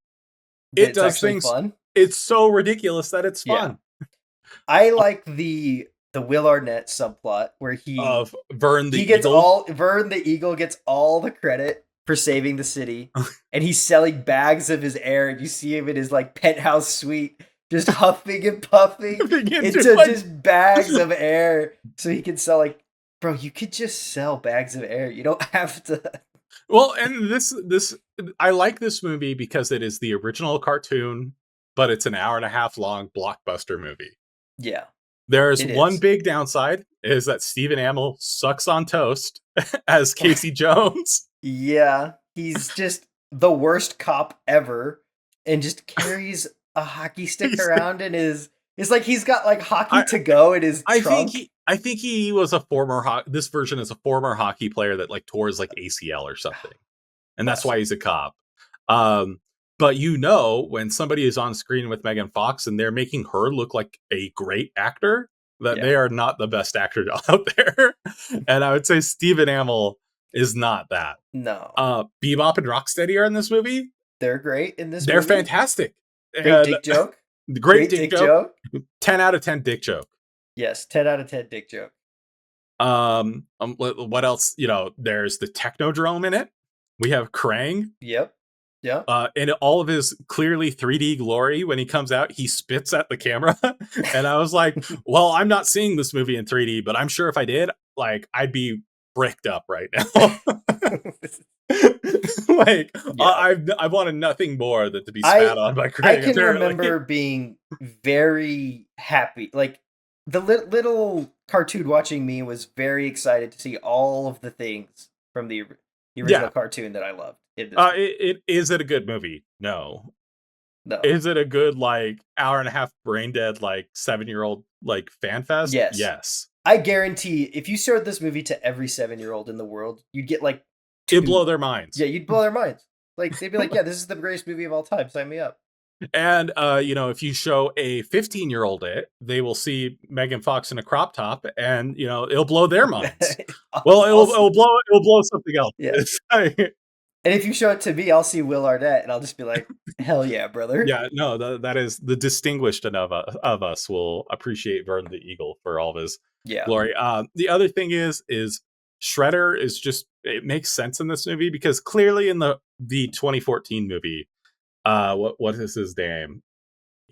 it does things fun. It's so ridiculous that it's fun. Yeah. I like the Will Arnett subplot where Vern the Eagle. Vern the Eagle gets all the credit for saving the city, and he's selling bags of his air, and you see him in his like penthouse suite just huffing and puffing into just bags of air so he can sell, like, bro, you could just sell bags of air. You don't have to. Well, and this I like this movie because it is the original cartoon, but it's an hour and a half long blockbuster movie. Yeah. There's one big downside, is that Stephen Amell sucks on toast as Casey Jones. Yeah, he's just the worst cop ever, and just carries a hockey stick around in his. It's like he's got like hockey to go in his trunk. I think he was a former this version is a former hockey player that like tore his like ACL or something, and that's why he's a cop. But when somebody is on screen with Megan Fox and they're making her look like a great actor, that they are not the best actor out there. And I would say Stephen Amell is not that. No. Bebop and Rocksteady are in this movie. They're great in this movie. They're fantastic. Great dick joke. Great dick joke. 10 out of 10 dick joke. Yes, 10 out of 10 dick joke. What else? There's the Technodrome in it. We have Krang. Yep. In all of his clearly 3D glory, when he comes out, he spits at the camera. And I was like, well, I'm not seeing this movie in 3D, but I'm sure if I did, like, I'd be bricked up right now. Like Yeah. I wanted nothing more than to be spat I on by I Craig. can Apparently, remember being very happy. Like the little cartoon watching me was very excited to see all of the things from the original yeah. cartoon that I loved in this movie. Is it a good movie? No. No. Is it a good like hour and a half brain dead like 7-year-old like fan fest? Yes. Yes. I guarantee if you showed this movie to every 7-year-old in the world, you'd get like It'd blow two. their Yeah, minds. you'd blow their minds. Like they'd be like, "Yeah, this is the greatest movie of all time. Sign me up." And if you show a 15-year-old it, they will see Megan Fox in a crop top, and it'll blow their minds. Well, Also, it'll blow something else. yeah. It's like, And if you show it to me, I'll see Will Arnett, and I'll just be like, "Hell yeah, brother!" yeah, no, that is the distinguished enough of us will appreciate Vern the Eagle for all of his Yeah. glory. The other thing is Shredder is just it makes sense in this movie because clearly in the 2014 movie, what is his name?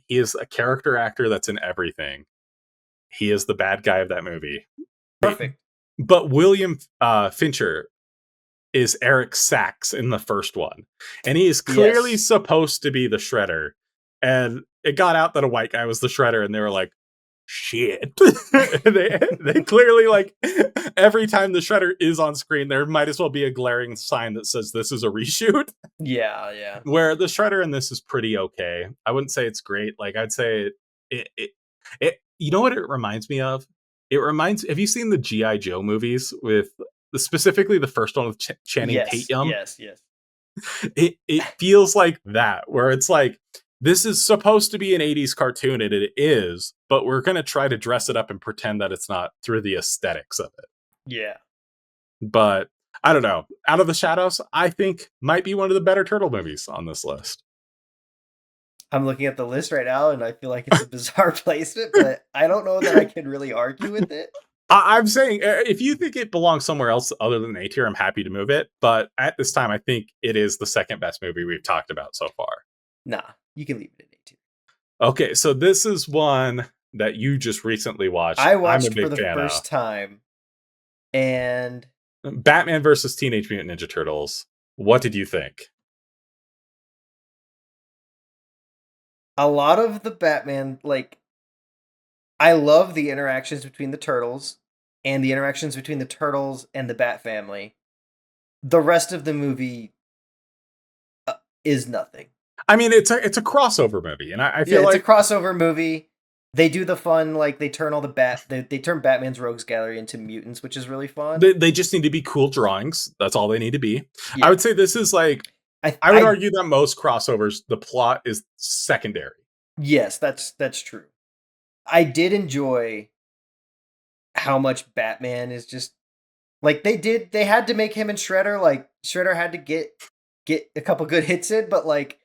He is a character actor that's in everything. He is the bad guy of that movie. Perfect. But William Fincher is Eric Sachs in the first one. And he is clearly Yes. supposed to be the Shredder. And it got out that a white guy was the Shredder, and they were like, shit. they clearly like every time the Shredder is on screen, there might as well be a glaring sign that says this is a reshoot. Yeah, yeah. Where the Shredder in this is pretty okay. I wouldn't say it's great. Like I'd say it you know what it reminds me of? Have you seen the G.I. Joe movies with specifically the first one with Channing Yes, Tatum? yes, yes. It feels like that, where it's like this is supposed to be an 80s cartoon, and it is, but we're going to try to dress it up and pretend that it's not through the aesthetics of it. Yeah. But I don't know. Out of the Shadows, I think might be one of the better turtle movies on this list. I'm looking at the list right now, and I feel like it's a bizarre placement, but I don't know that I can really argue with it. I'm saying if you think it belongs somewhere else other than A tier, I'm happy to move it. But at this time, I think it is the second best movie we've talked about so far. Nah, you can leave it in A tier. Okay, so this is one that you just recently watched. I I'm a watched for big the fan of. first time, and Batman versus Teenage Mutant Ninja Turtles. What did you think? a lot of the Batman, like, I love the interactions between the turtles and the interactions between the turtles and the Bat family. The rest of the movie is nothing. I mean, it's a crossover movie, and I Yeah, feel it's a like crossover movie. They do the fun, like they turn all the they turn Batman's rogues gallery into mutants, which is really fun. they just need to be cool drawings. That's all they need to be. I Yeah. would say this is like I I would I argue that most crossovers, the plot is secondary. yes, that's true. I did enjoy how much Batman is just like they had to make him and Shredder, like Shredder had to get a couple good hits in, but like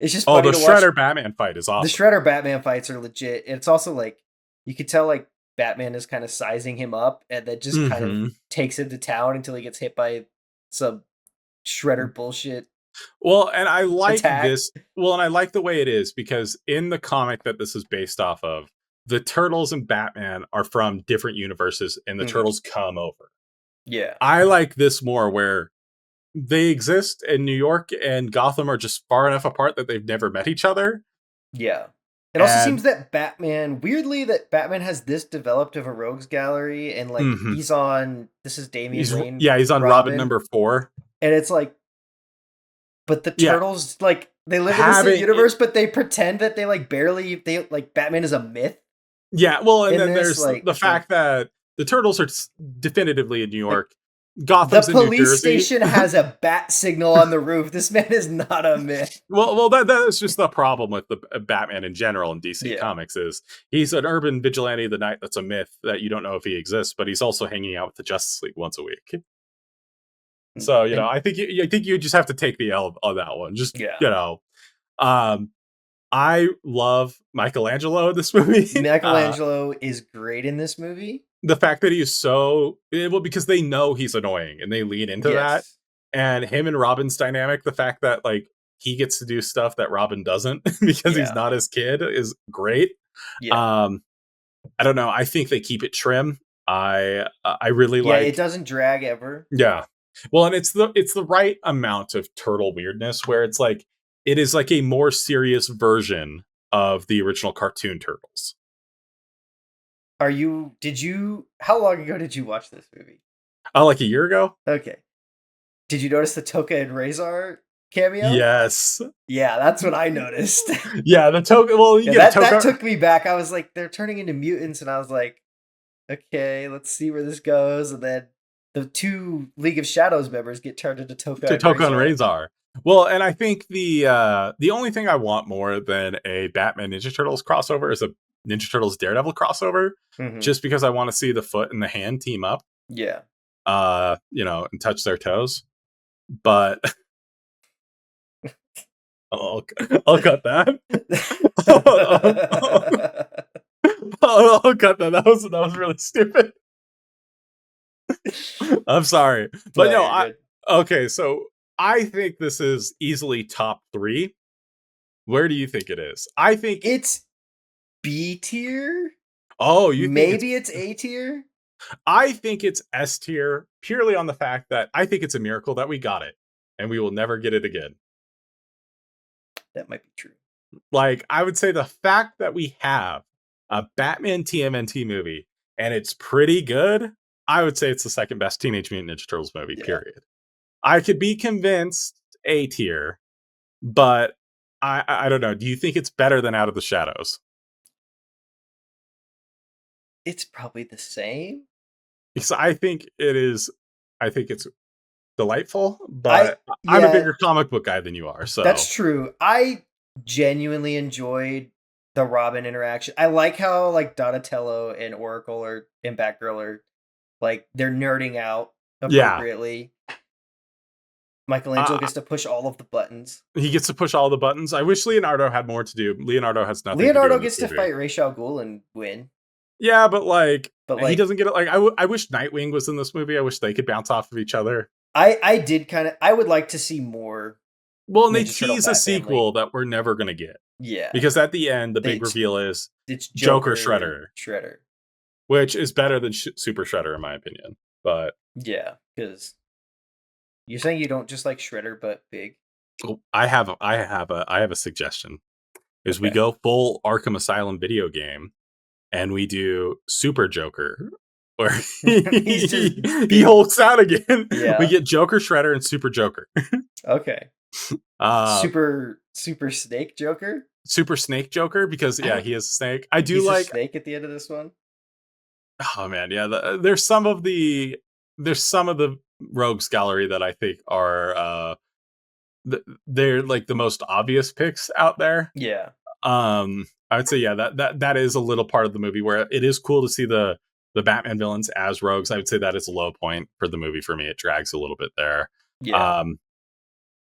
it's just Oh, funny the to watch. Shredder Batman fight is The awesome. Shredder Batman fights are legit. It's also like you could tell like Batman is kind of sizing him up and then just kind of Mm-hmm. takes him to town until he gets hit by some Shredder bullshit Well, and I like attack. this. Well, and I like the way it is because in the comic that this is based off of, the Turtles and Batman are from different universes, and the Mhm. Turtles come over. Yeah. I like this more where they exist in New York and Gotham are just far enough apart that they've never met each other. Yeah. It also seems And that weirdly, that Batman has this developed of a rogues gallery, and like mhm, he's on. This is Damian Wayne, he's on Robin Robin, number 4. and it's like, but the Yeah, turtles like they live in the same having it, universe, but they pretend that they like barely they like Batman is a myth yeah. Well, and in then this. there's Like the fact that the Turtles are definitively in New like York. the Gotham's in New police Jersey. station has a bat signal on the roof. This man is not a myth. Well, that is just the problem with the Batman in general in DC Yeah. Comics is he's an urban vigilante of the night that's a myth that you don't know if he exists, but he's also hanging out with the Justice League once a week. So And I think you just have to take the L on that one. Just yeah, um, I love Michelangelo in this movie. Michelangelo is great in this movie. The fact that he's well because they know he's annoying and they lean into that, Yes. and him and Robin's dynamic, the fact that like he gets to do stuff that Robin doesn't because he's Yeah. not his kid is great. Yeah. um I don't know, I think they keep it trim. I really Yeah, it like, doesn't drag ever. yeah, Well, and it's the right amount of turtle weirdness where it's like it is like a more serious version of the original cartoon turtles. How long ago did you watch this movie? Oh, like a year ago? Okay. Did you notice the Toka and Razor cameo? Yes. Yeah, that's what I noticed. Yeah, the Toka. Well, you Yeah, get a that Toka. took me back. I was like, they're turning into mutants, and I was like, okay, let's see where this goes. And then the two League of Shadows members get turned into Toka To and Toka and Razor. Razor. Well, and I think the only thing I want more than a Batman Ninja Turtles crossover is a Ninja Turtles Daredevil crossover, Mm-hmm. just because I want to see the foot and the hand team up, Yeah. and touch their toes. But I'll, I'll cut that. I'll cut that. That was really stupid. I'm sorry, but No, no, you're good. okay. So I think this is easily top 3. Where do you think it is? I think. It's B tier. Oh, you think it's? Maybe it's A tier. I think it's S tier purely on the fact that I think it's a miracle that we got it, and we will never get it again. That might be true. Like, I would say the fact that we have a Batman TMNT movie and it's pretty good, I would say it's the second best Teenage Mutant Ninja Turtles movie, Yeah. period. I could be convinced A tier, but I don't know. Do you think it's better than Out of the Shadows? It's probably the same. Because I think it is. I think it's delightful, I but I'm a Yeah, bigger comic book guy than you are. So that's true. I genuinely enjoyed the Robin interaction. I like how like Donatello and Oracle or and Batgirl are like they're nerding out yeah, appropriately. Michelangelo uh, gets to push all of the buttons. he gets to push all the buttons. I wish Leonardo had more to do. Leonardo has nothing to do Leonardo in this gets to movie. fight Ra's al Ghul and win, Yeah, but like but he like doesn't get it. Like I wish Nightwing was in this movie. I wish they could bounce off of each other. I did kind of I would like to see more Well, and they Ninja Turtle tease a Bat Family. sequel that we're never gonna get Yeah, because at the end the big it's reveal is it's Joker Joker and Shredder, Shredder. which is better than Super Shredder in my opinion. But Yeah, because you're saying you don't just like Shredder, but big. I have a suggestion. Is we Okay. go full Arkham Asylum video game and we do Super Joker, where He's just he big. hulks out again. We Yeah. get Joker Shredder and Super Joker. Okay. Uh, Super Snake Joker. Super Snake Joker because I yeah, don't. he is a snake. I do He's a like. snake at the end of this one. Oh man, yeah. There's some of the rogues gallery that I think are they're like the most obvious picks out there. Yeah. I would say yeah, that is a little part of the movie where it is cool to see the Batman villains as rogues. I would say that is a low point for the movie for me. It drags a little bit there. Yeah. Um,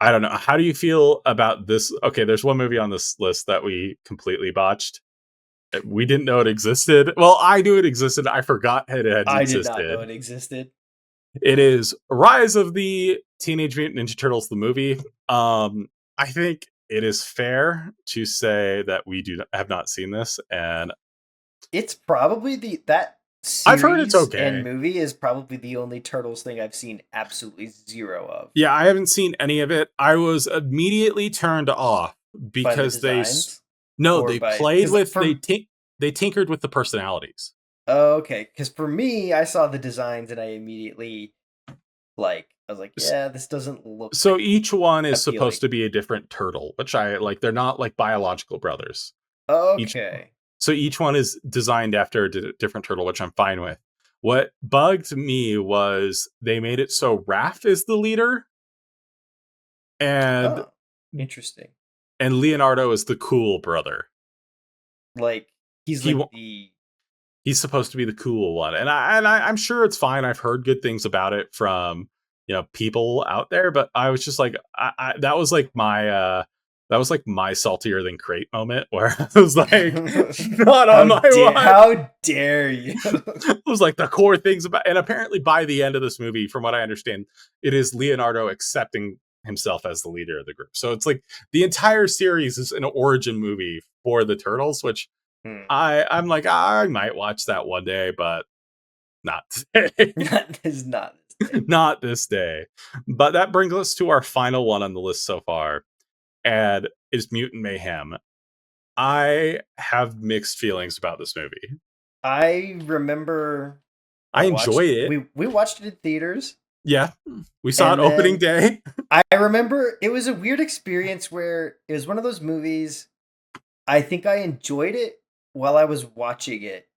I don't know. How do you feel about this? Okay, there's one movie on this list that we completely botched. We didn't know it existed. Well, I knew it existed. I forgot it had I did not know existed. it existed. It is Rise of the Teenage Mutant Ninja Turtles, the movie. I think it is fair to say that we have not seen this, and It's probably that I've heard it's series and okay. movie is probably the only Turtles thing I've seen absolutely zero of Yeah, I haven't seen any of it. I was immediately turned off by the because designs no, or they by played because with from they tinkered with the personalities. okay, because for me, I saw the designs and I immediately I was like, yeah, this doesn't look So each one is supposed appealing. to be a different turtle, which I like. They're not like biological brothers. Each Okay. So each one is designed after a different turtle, which I'm fine with. What bugged me was they made it so Raph is the leader and Oh, interesting. Leonardo is the cool brother. Like he's He like the he's supposed to be the cool one, and I'm sure it's fine. I've heard good things about it from people out there, but I was just like, that was like my saltier than crate moment where I was like, not on my watch. how dare you? It was like the core things about, and apparently by the end of this movie, from what I understand, it is Leonardo accepting himself as the leader of the group. So it's like the entire series is an origin movie for the turtles, which Hmm. I'm like I might watch that one day, but not today. That is not. day. Not this day. But that brings us to our final one on the list so far, and is Mutant Mayhem. I have mixed feelings about this movie. I remember I enjoy it. we watched it in theaters, Yeah. We saw it and opening then day. I remember it was a weird experience where it was one of those movies. I think I enjoyed it while I was watching it,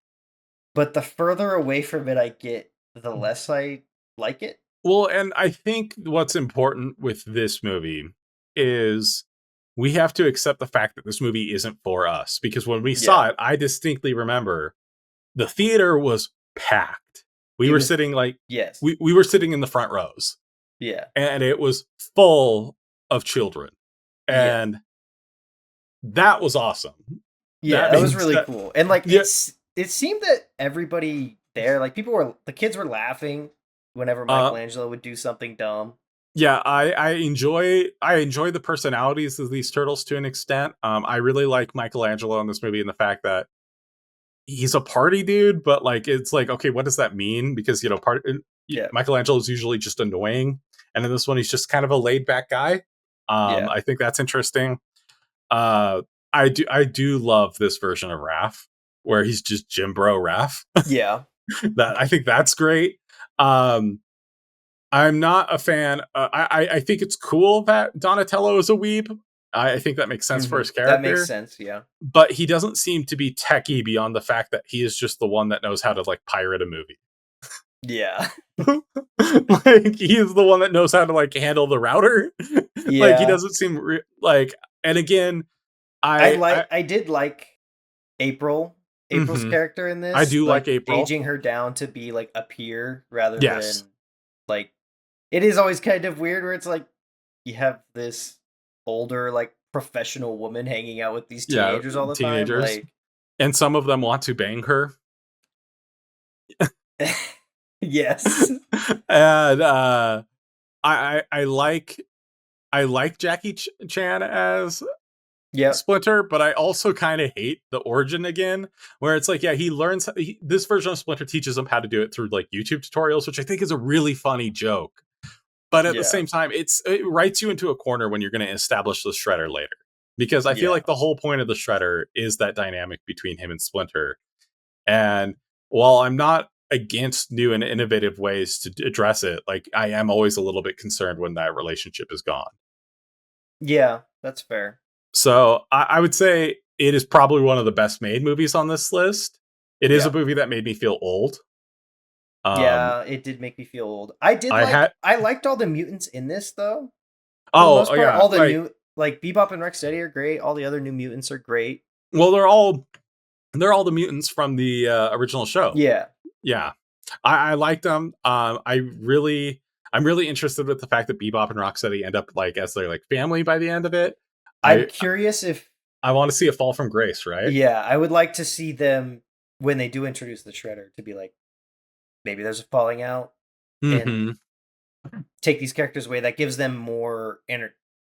but the further away from it I get, the less I like it. Well, and I think what's important with this movie is we have to accept the fact that this movie isn't for us, because when we saw Yeah. it, I distinctly remember the theater was packed. We It were was sitting like yes. we were sitting in the front rows, Yeah. and it was full of children. Yeah. And that was awesome. Yeah, That that was means really that cool. And like yeah, it seemed that everybody there, like the kids were laughing whenever uh Michelangelo would do something dumb. yeah, I enjoy the personalities of these turtles to an extent. I really like Michelangelo in this movie and the fact that he's a party dude, but like it's like, okay, what does that mean? Because Yeah. Michelangelo is usually just annoying, and in this one he's just kind of a laid back guy. Yeah. I think that's interesting. Uh, I do love this version of Raph where he's just Jim Bro Raph. Yeah. That I think that's great. Um, I'm not a fan. I think it's cool that Donatello is a weeb. I think that makes sense for his That makes character, sense, yeah. but he doesn't seem to be techie beyond the fact that he is just the one that knows how to like pirate a movie. Yeah. Like he is the one that knows how to like handle the router. Like he Yeah. doesn't seem like. And again, I I did like April April's mhm. character in I this, do like like April. aging her down to be like a peer rather Yes. than like it is always kind of weird where it's like you have this older like professional woman hanging out with these Yeah, teenagers all the time teenagers. like And some of them want to bang her. yes. And I like Jackie Chan as Yep. Splinter, but I also kind of hate the origin again, where it's like, yeah, he learns this version of Splinter teaches him how to do it through like YouTube tutorials, which I think is a really funny joke. But at the Yeah. same time, it writes you into a corner when you're going to establish the Shredder later, because I feel Yeah. like the whole point of the Shredder is that dynamic between him and Splinter. And while I'm not against new and innovative ways to address it, like I am always a little bit concerned when that relationship is gone. Yeah, that's fair. So I would say it is probably one of the best made movies on this list. It is a Yeah. movie that made me feel old. Um, Yeah, it did make me feel old. I had I liked all the mutants in this though. For the most oh part, yeah, all the like new like Bebop and Rocksteady are great. All the other new mutants are great. well they're all the mutants from the original show. Yeah. Yeah, I liked them. I'm really interested with the fact that Bebop and Rocksteady end up like as their like family by the end of it. I'm I curious if I want to see a fall from grace, right? yeah, I would like to see them when they do introduce the Shredder to be like maybe there's a falling out and Hmm. take these characters away that gives them more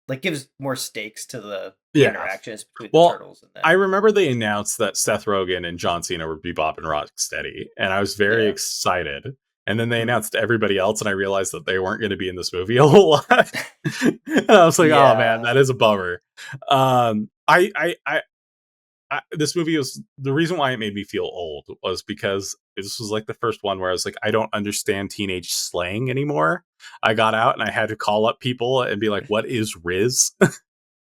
like gives more stakes to the Yeah. interactions between the Well, turtles and I them. remember they announced that Seth Rogen and John Cena were Bebop and Rocksteady, and I was very Yeah. excited. And then they Mhm. announced everybody else, and I realized that they weren't going to be in this movie a whole lot. And I was like, "Oh man, Yeah. that is a bummer." This movie was the reason why it made me feel old was because this was like the first one where I was like, I don't understand teenage slang anymore. I got out and I had to call up people and be like, "What is Riz?"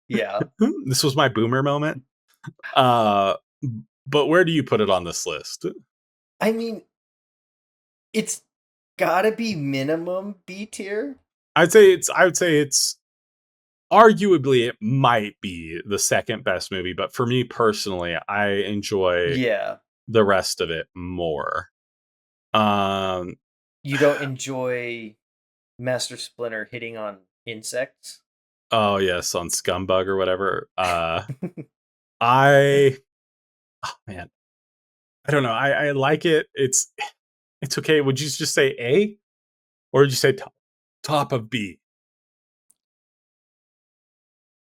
Yeah. This was my boomer moment. Uh, but where do you put it on this list? I mean, it's got to be minimum B tier. I would say it's arguably it might be the second best movie, but for me personally, I enjoy Yeah. the rest of it more. Um, You don't enjoy Master Splinter hitting on insects? oh yes, on Scumbug or whatever. I oh man, I don't know. I like it. It's okay. Would you just say A or would you say top of B?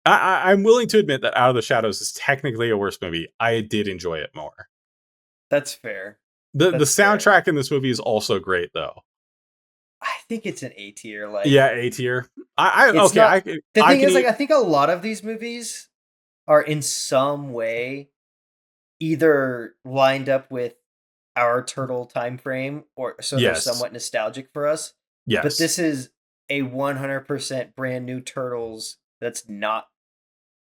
I'm willing to admit that Out of the Shadows is technically a worse movie. I did enjoy it more. That's fair. The That's fair. soundtrack in this movie is also great though. I think it's an A tier. Like Yeah, A tier. I it's okay. not. The I thing can is, like eat. I think a lot of these movies are in some way either lined up with our turtle time frame, or so they're Yes, somewhat nostalgic for us. But yes. this is a 100% brand new Turtles that's not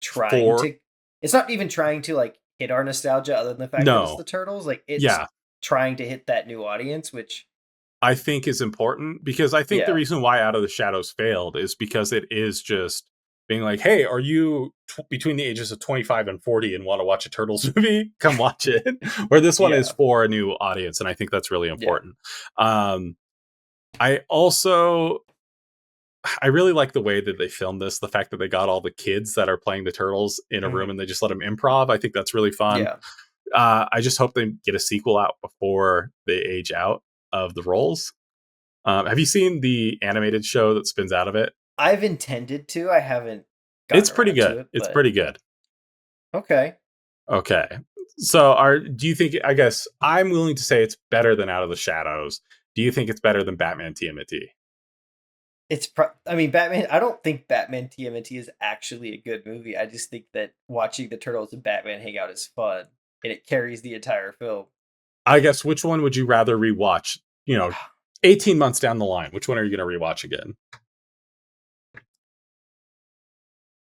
trying For to. It's not even trying to like hit our nostalgia, other than the fact that it's no, the Turtles. Like it's yeah. trying to hit that new audience, which I think is important because I think the yeah, reason why Out of the Shadows failed is because it is just being like, hey, are you between the ages of 25 and 40 and want to watch a Turtles movie? Come watch it. Where this one is yeah, for a new audience, and I think that's really yeah. important. Um, I also I really like the way that they filmed this. The fact that they got all the kids that are playing the turtles in a room Mhm. and they just let them improv. I think that's really fun. Yeah. I just hope they get a sequel out before they age out of the roles. Have you seen the animated show that spins out of it? I've intended to. I haven't It's gotten pretty around to good. it, It's but pretty good. okay. Okay. So do you think, I guess I'm willing to say it's better than Out of the Shadows. Do you think it's better than Batman TMNT? I mean, Batman. I don't think Batman TMNT is actually a good movie. I just think that watching the Turtles and Batman hang out is fun, and it carries the entire film. I guess which one would you rather rewatch? 18 months down the line, which one are you going to rewatch again?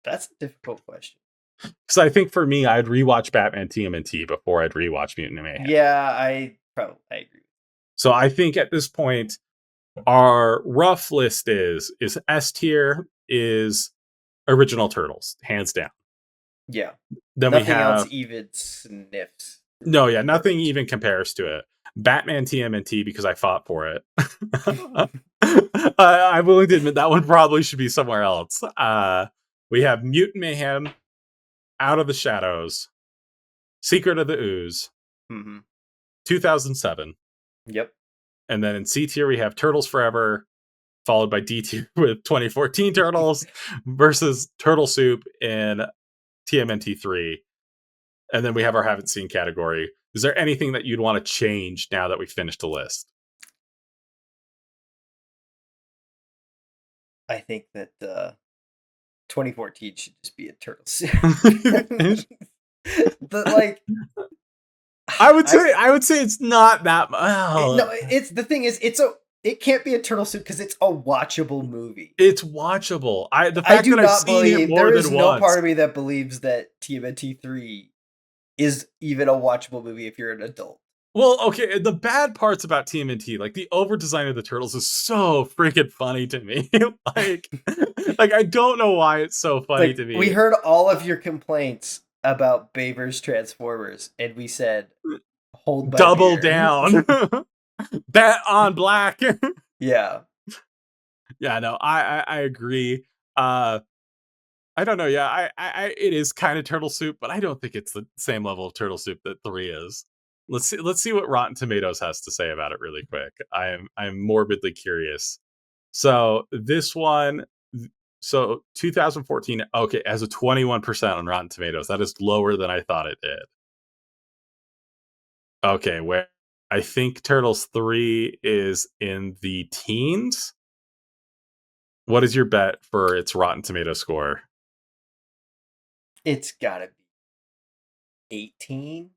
That's a difficult question. Because I think for me, I'd rewatch Batman TMNT before I'd rewatch Mutant Mayhem. Yeah, I agree. So I think at this point, our rough list is S tier is original Turtles, hands down. Yeah, Then we nothing else have even sniffs no, yeah, nothing perfect. even compares to it. Batman TMNT because I fought for it. I'm willing to admit that one probably should be somewhere else. We have Mutant Mayhem, Out of the Shadows, Secret of the Ooze, Mm-hmm. 2007, Yep. and then in C tier we have Turtles Forever, followed by D tier with 2014 Turtles versus Turtle Soup in TMNT 3. And then we have our haven't seen category. Is there anything that you'd want to change now that we finished the list? I think that 2014 should just be a turtle suit. The like I I would say it's not that no, it's the thing is it can't be a turtle suit because it's a watchable movie. it's watchable. The I fact do that I've not seen it believe there more is than no part once. of me that believes that TMNT 3 is even a watchable movie if you're an adult. Well, okay, the bad parts about TMNT, like the over design of the turtles is so freaking funny to me. like like I don't know why it's so funny Like to we me. heard all of your complaints about Baber's Transformers and we said hold my Double beer. down. Bet on black. Yeah. Yeah, no, I agree. Uh I don't know. Yeah, it is kind of turtle soup, but I don't think it's the same level of turtle soup that 3 is. Let's see what Rotten Tomatoes has to say about it really quick. I'm morbidly curious. So this one, so 2014, okay, has a 21% on Rotten Tomatoes. That is lower than I thought it did. Okay, where I think Turtles 3 is in the teens. What is your bet for its Rotten Tomato score? It's gotta be 18.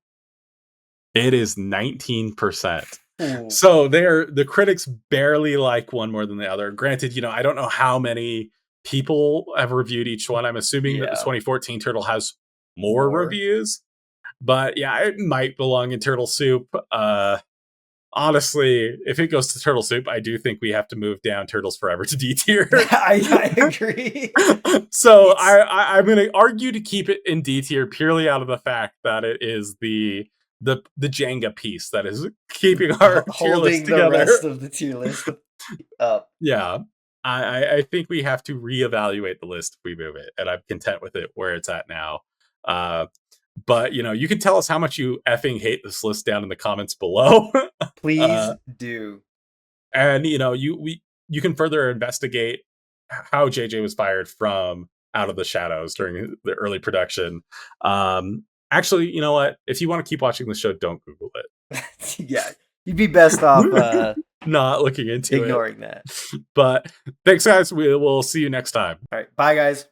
It is 19%. Ooh. So the critics barely like one more than the other. Granted, I don't know how many people have reviewed each one. I'm assuming that the Yeah. 2014 Turtle has more More. reviews. But yeah, it might belong in Turtle Soup. Honestly, if it goes to Turtle Soup, I do think we have to move down Turtles Forever to D tier. I agree. So It's I'm going to argue to keep it in D tier purely out of the fact that it is the Jenga piece that is keeping our tier list holding the rest together. of the tier list up. Yeah, I think we have to reevaluate the list if we move it, and I'm content with it where it's at now. Uh, but you can tell us how much you effing hate this list down in the comments below. Please uh, do. and you can further investigate how JJ was fired from Out of the Shadows during the early production. Actually, you know what? If you want to keep watching the show, don't Google Yeah. You'd be best off it. not looking into ignoring that. But thanks, guys. We will see you next time. All right, bye, guys.